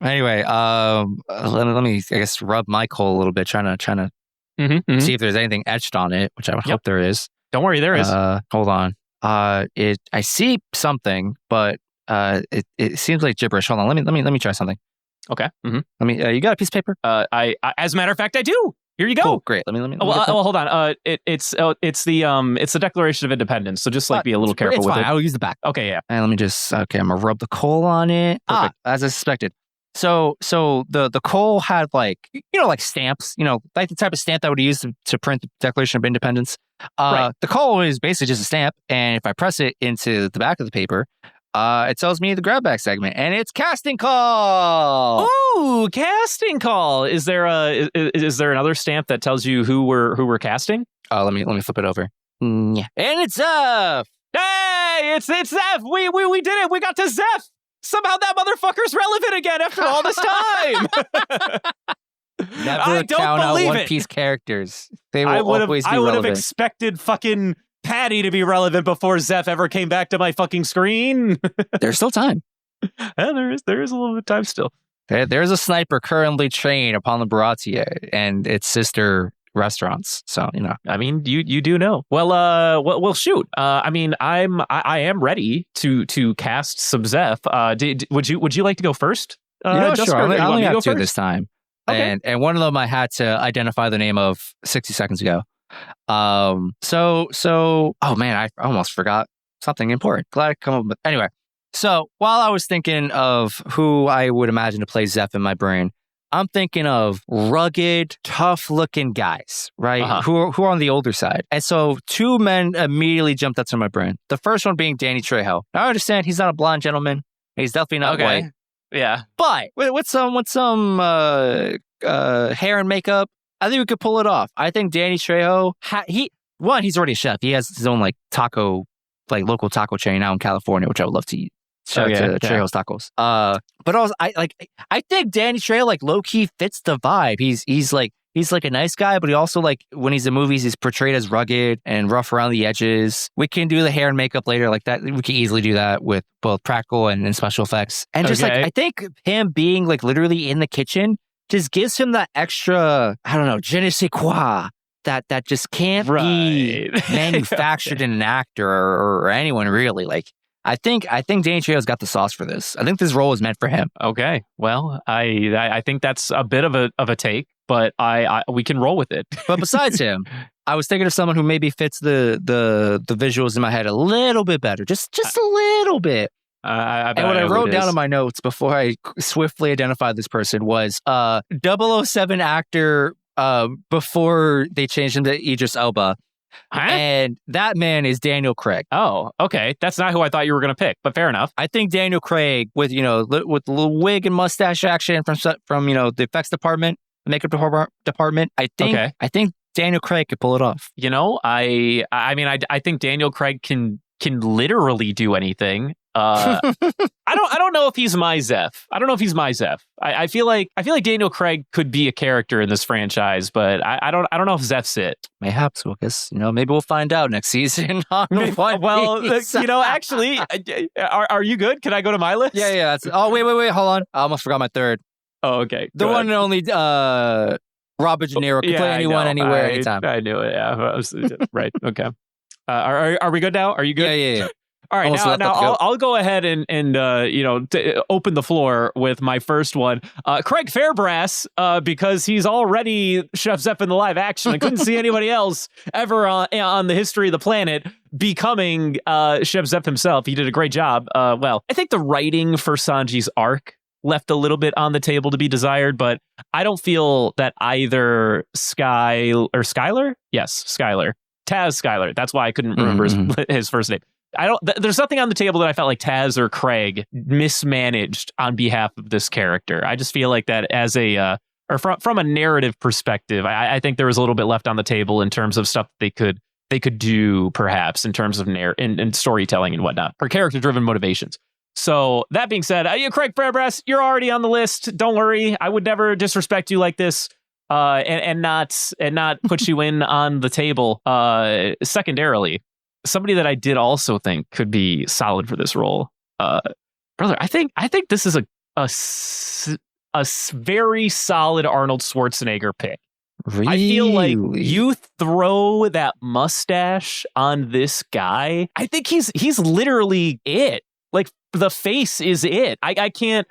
Anyway, let me I guess rub my coal a little bit, trying to see if there's anything etched on it, which I would hope there is. Don't worry, there is. Hold on. I see something, but it seems like gibberish. Hold on. Let me try something. Okay. Let me. You got a piece of paper? I as a matter of fact, I do. Here you go. Cool, great. Let me Well, hold on. It's the Declaration of Independence. So just like be a little careful with fine. it. I will use the back. Okay, yeah. And let me just I'm gonna rub the coal on it. Perfect. As I suspected. So the coal had like stamps, like the type of stamp that would use to print the Declaration of Independence. Right. The coal is basically just a stamp, and if I press it into the back of the paper, it tells me the grab bag segment, and it's casting call. Ooh, casting call. Is there another stamp that tells you who we're casting? Let me flip it over. Yeah. And it's Zeph. Hey, it's Zeph. We did it. We got to Zeph. Somehow that motherfucker's relevant again after all this time. Never count out One Piece characters. They will always be relevant. I would have expected fucking Patty to be relevant before Zeph ever came back to my fucking screen. There's still time. There is a little bit of time still. There's a sniper currently trained upon the Baratie and its sister restaurants. So, I mean, you do know. Well, shoot. I mean, I am ready to cast some Zeph. Would you like to go first? Sure. I only have two this time. Okay. And one of them I had to identify the name of 60 seconds ago. Oh man, I almost forgot something important. Glad I come up with. Anyway, so while I was thinking of who I would imagine to play Zeph in my brain, I'm thinking of rugged, tough-looking guys, right? Who are on the older side. And so two men immediately jumped up to my brain. The first one being Danny Trejo. Now, I understand he's not a blonde gentleman. He's definitely not white. Yeah. But with some hair and makeup, I think we could pull it off. I think Danny Trejo, he's already a chef. He has his own local taco chain out in California, which I would love to eat. Shout out to Trejo's Tacos. But also, I think Danny Trejo low key fits the vibe. He's like a nice guy, but he also when he's in movies, he's portrayed as rugged and rough around the edges. We can do the hair and makeup later like that. We can easily do that with both practical and special effects. And just I think him being literally in the kitchen just gives him that extra, I don't know, je ne sais quoi that just can't be manufactured in an actor or anyone really. I think Danny Trejo's got the sauce for this. I think this role is meant for him. Okay, well, I think that's a bit of a take, but we can roll with it. But besides him, I was thinking of someone who maybe fits the visuals in my head a little bit better, just a little bit. And what I wrote down in my notes before I swiftly identified this person was 007 actor before they changed him to Idris Elba. Huh? And that man is Daniel Craig. Oh, okay. That's not who I thought you were going to pick, but fair enough. I think Daniel Craig with the little wig and mustache action from the effects department, the makeup department. I think Daniel Craig could pull it off. I think Daniel Craig can literally do anything. I don't know if he's my Zeph. I feel like Daniel Craig could be a character in this franchise, but I don't know if Zeph's it. Mayhaps, Lucas. Maybe we'll find out next season. Actually, are you good? Can I go to my list? Yeah. Wait, hold on. I almost forgot my third. Oh, okay. The one and only Robert De Niro can play anyone, anywhere, anytime. I knew it. Yeah, right. Okay. Are we good now? Are you good? Yeah. All right, now I'll go ahead and open the floor with my first one. Craig Fairbrass, because he's already Chef Zeph in the live action. I couldn't see anybody else ever on the history of the planet becoming Chef Zeph himself. He did a great job. I think the writing for Sanji's arc left a little bit on the table to be desired, but I don't feel that either Skylar? Yes, Skylar. Taz Skylar. That's why I couldn't remember his first name. There's nothing on the table that I felt like Taz or Craig mismanaged on behalf of this character. I just feel like that as from a narrative perspective, I think there was a little bit left on the table in terms of stuff they could do perhaps in terms of in storytelling and whatnot, or character driven motivations. So that being said, Craig Fairbrass, you're already on the list. Don't worry, I would never disrespect you like this. And not put you in on the table. Secondarily, somebody that I did also think could be solid for this role, brother. I think this is a very solid Arnold Schwarzenegger pick. Really? I feel like you throw that mustache on this guy. I think he's literally it. Like the face is it. I can't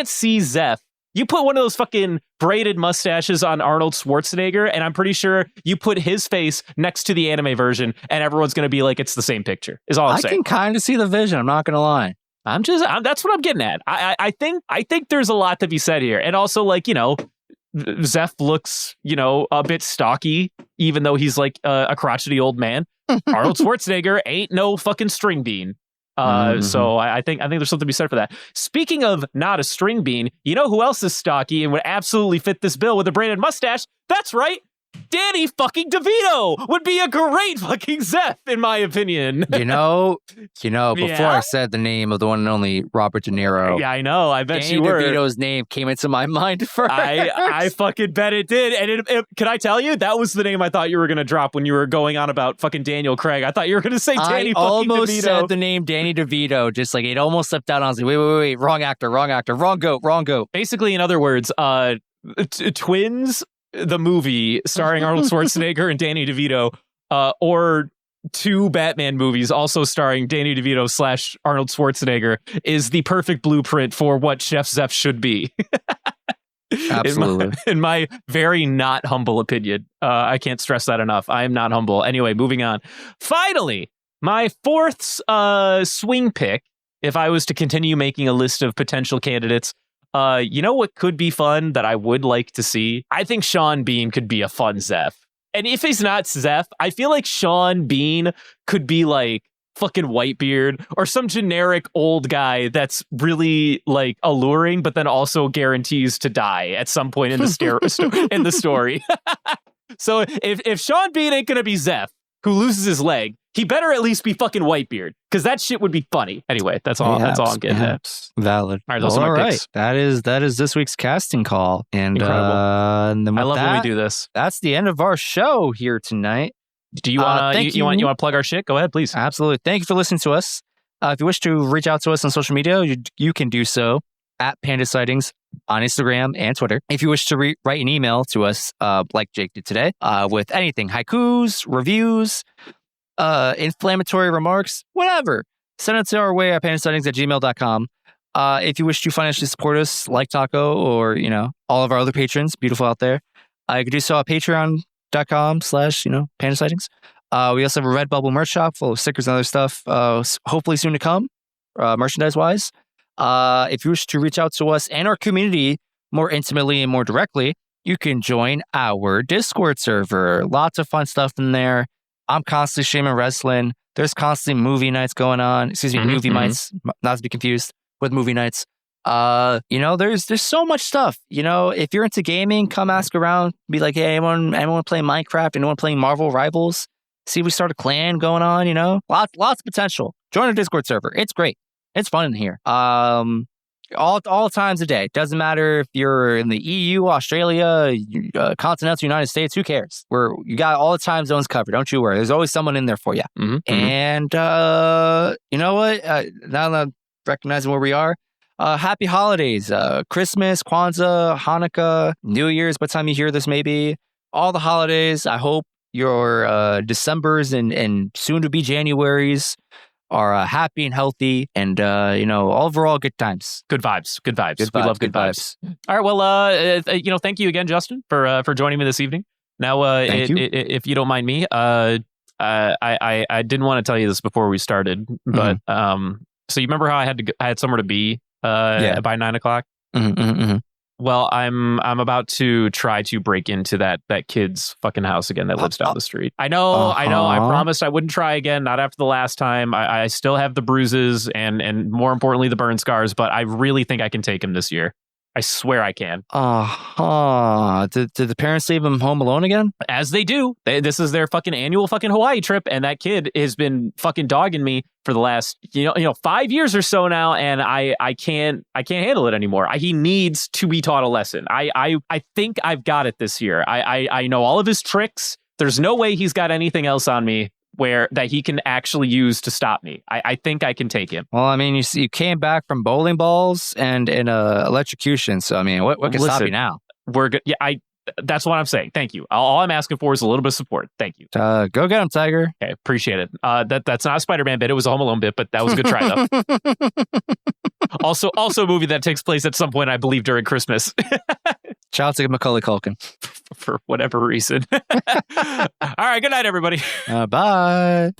see Zeph. You put one of those fucking braided mustaches on Arnold Schwarzenegger, and I'm pretty sure you put his face next to the anime version, and everyone's going to be like, it's the same picture, is all I'm saying. I can kind of see the vision. I'm not going to lie. That's what I'm getting at. I think there's a lot to be said here. And also, like, Zeph looks, a bit stocky, even though he's like a crotchety old man. Arnold Schwarzenegger ain't no fucking string bean. So I think there's something to be said for that. Speaking of not a string bean, you know who else is stocky and would absolutely fit this bill with a braided mustache? That's right. Danny fucking DeVito would be a great fucking Zeph, in my opinion. Before I said the name of the one and only Robert De Niro. Yeah, I know. I bet Danny you were. DeVito's name came into my mind first. I fucking bet it did. And can I tell you, that was the name I thought you were going to drop when you were going on about fucking Daniel Craig. I thought you were going to say Danny fucking DeVito. I almost said the name Danny DeVito, just like it almost slipped out. I was like, wait, wrong actor, wrong goat. Basically, in other words, Twins, the movie starring Arnold Schwarzenegger and Danny DeVito, or two Batman movies also starring Danny DeVito / Arnold Schwarzenegger, is the perfect blueprint for what Chef Zeph should be. Absolutely. In my very not humble opinion. I can't stress that enough. I am not humble. Anyway, moving on. Finally, my fourth swing pick, if I was to continue making a list of potential candidates, you know what could be fun that I would like to see? I think Sean Bean could be a fun Zeph. And if he's not Zeph, I feel like Sean Bean could be like fucking Whitebeard or some generic old guy that's really like alluring, but then also guarantees to die at some point in the in the story. So if Sean Bean ain't gonna be Zeph, who loses his leg, he better at least be fucking Whitebeard, because that shit would be funny. Anyway, that's all I'm getting at. Valid. All right, those are my picks. That is this week's casting call. And incredible. And then I love when we do this. That's the end of our show here tonight. Do you want you want to plug our shit? Go ahead, please. Absolutely. Thank you for listening to us. If you wish to reach out to us on social media, you can do so at Panda Sightings on Instagram and Twitter. If you wish to write an email to us, like Jake did today, with anything, haikus, reviews, inflammatory remarks, whatever, send it to our way at pandasightings@gmail.com. If you wish to financially support us, like Taco or, all of our other patrons, beautiful out there, you can do so at patreon.com/Panda Sightings. We also have a Redbubble merch shop full of stickers and other stuff, hopefully soon to come, merchandise-wise. If you wish to reach out to us and our community more intimately and more directly, you can join our Discord server. Lots of fun stuff in there. I'm constantly streaming wrestling. There's constantly movie nights going on. Movie nights, not to be confused with movie nights. There's so much stuff. If you're into gaming, come ask around. Be like, hey, anyone playing Minecraft? Anyone playing Marvel Rivals? See if we start a clan going on. Lots of potential. Join our Discord server. It's great. It's fun in here. All times a day. Doesn't matter if you're in the EU, Australia, continental United States. Who cares? You got all the time zones covered. Don't you worry. There's always someone in there for you. And you know what? Now that I'm recognizing where we are, happy holidays. Christmas, Kwanzaa, Hanukkah, New Year's. By the time you hear this, maybe all the holidays. I hope your Decembers and soon to be Januaries are happy and healthy, and overall good times. Good vibes. We love good vibes. All right, well, thank you again, Justin, for joining me this evening. Now, if you don't mind me, I didn't want to tell you this before we started, but so you remember how I had somewhere to be by 9:00? Well, I'm about to try to break into that kid's fucking house again that lives down the street. I know. I promised I wouldn't try again. Not after the last time. I still have the bruises and more importantly the burn scars. But I really think I can take him this year. I swear I can. Did the parents leave him home alone again? As they do. This is their fucking annual fucking Hawaii trip, and that kid has been fucking dogging me for the last 5 years or so now, and I can't handle it anymore. He needs to be taught a lesson. I think I've got it this year. I know all of his tricks. There's no way he's got anything else on me that he can actually use to stop me. I think I can take him. Well, I mean, you came back from bowling balls and electrocution. So, I mean, what can stop you now? We're good. Yeah, That's what I'm saying. Thank you. All I'm asking for is a little bit of support. Thank you. Go get him, Tiger. Okay, appreciate it. That's not a Spider-Man bit. It was a Home Alone bit, but that was a good try, though. Also a movie that takes place at some point, I believe, during Christmas. Shout out to Macaulay Culkin. For whatever reason. All right, good night, everybody. Bye.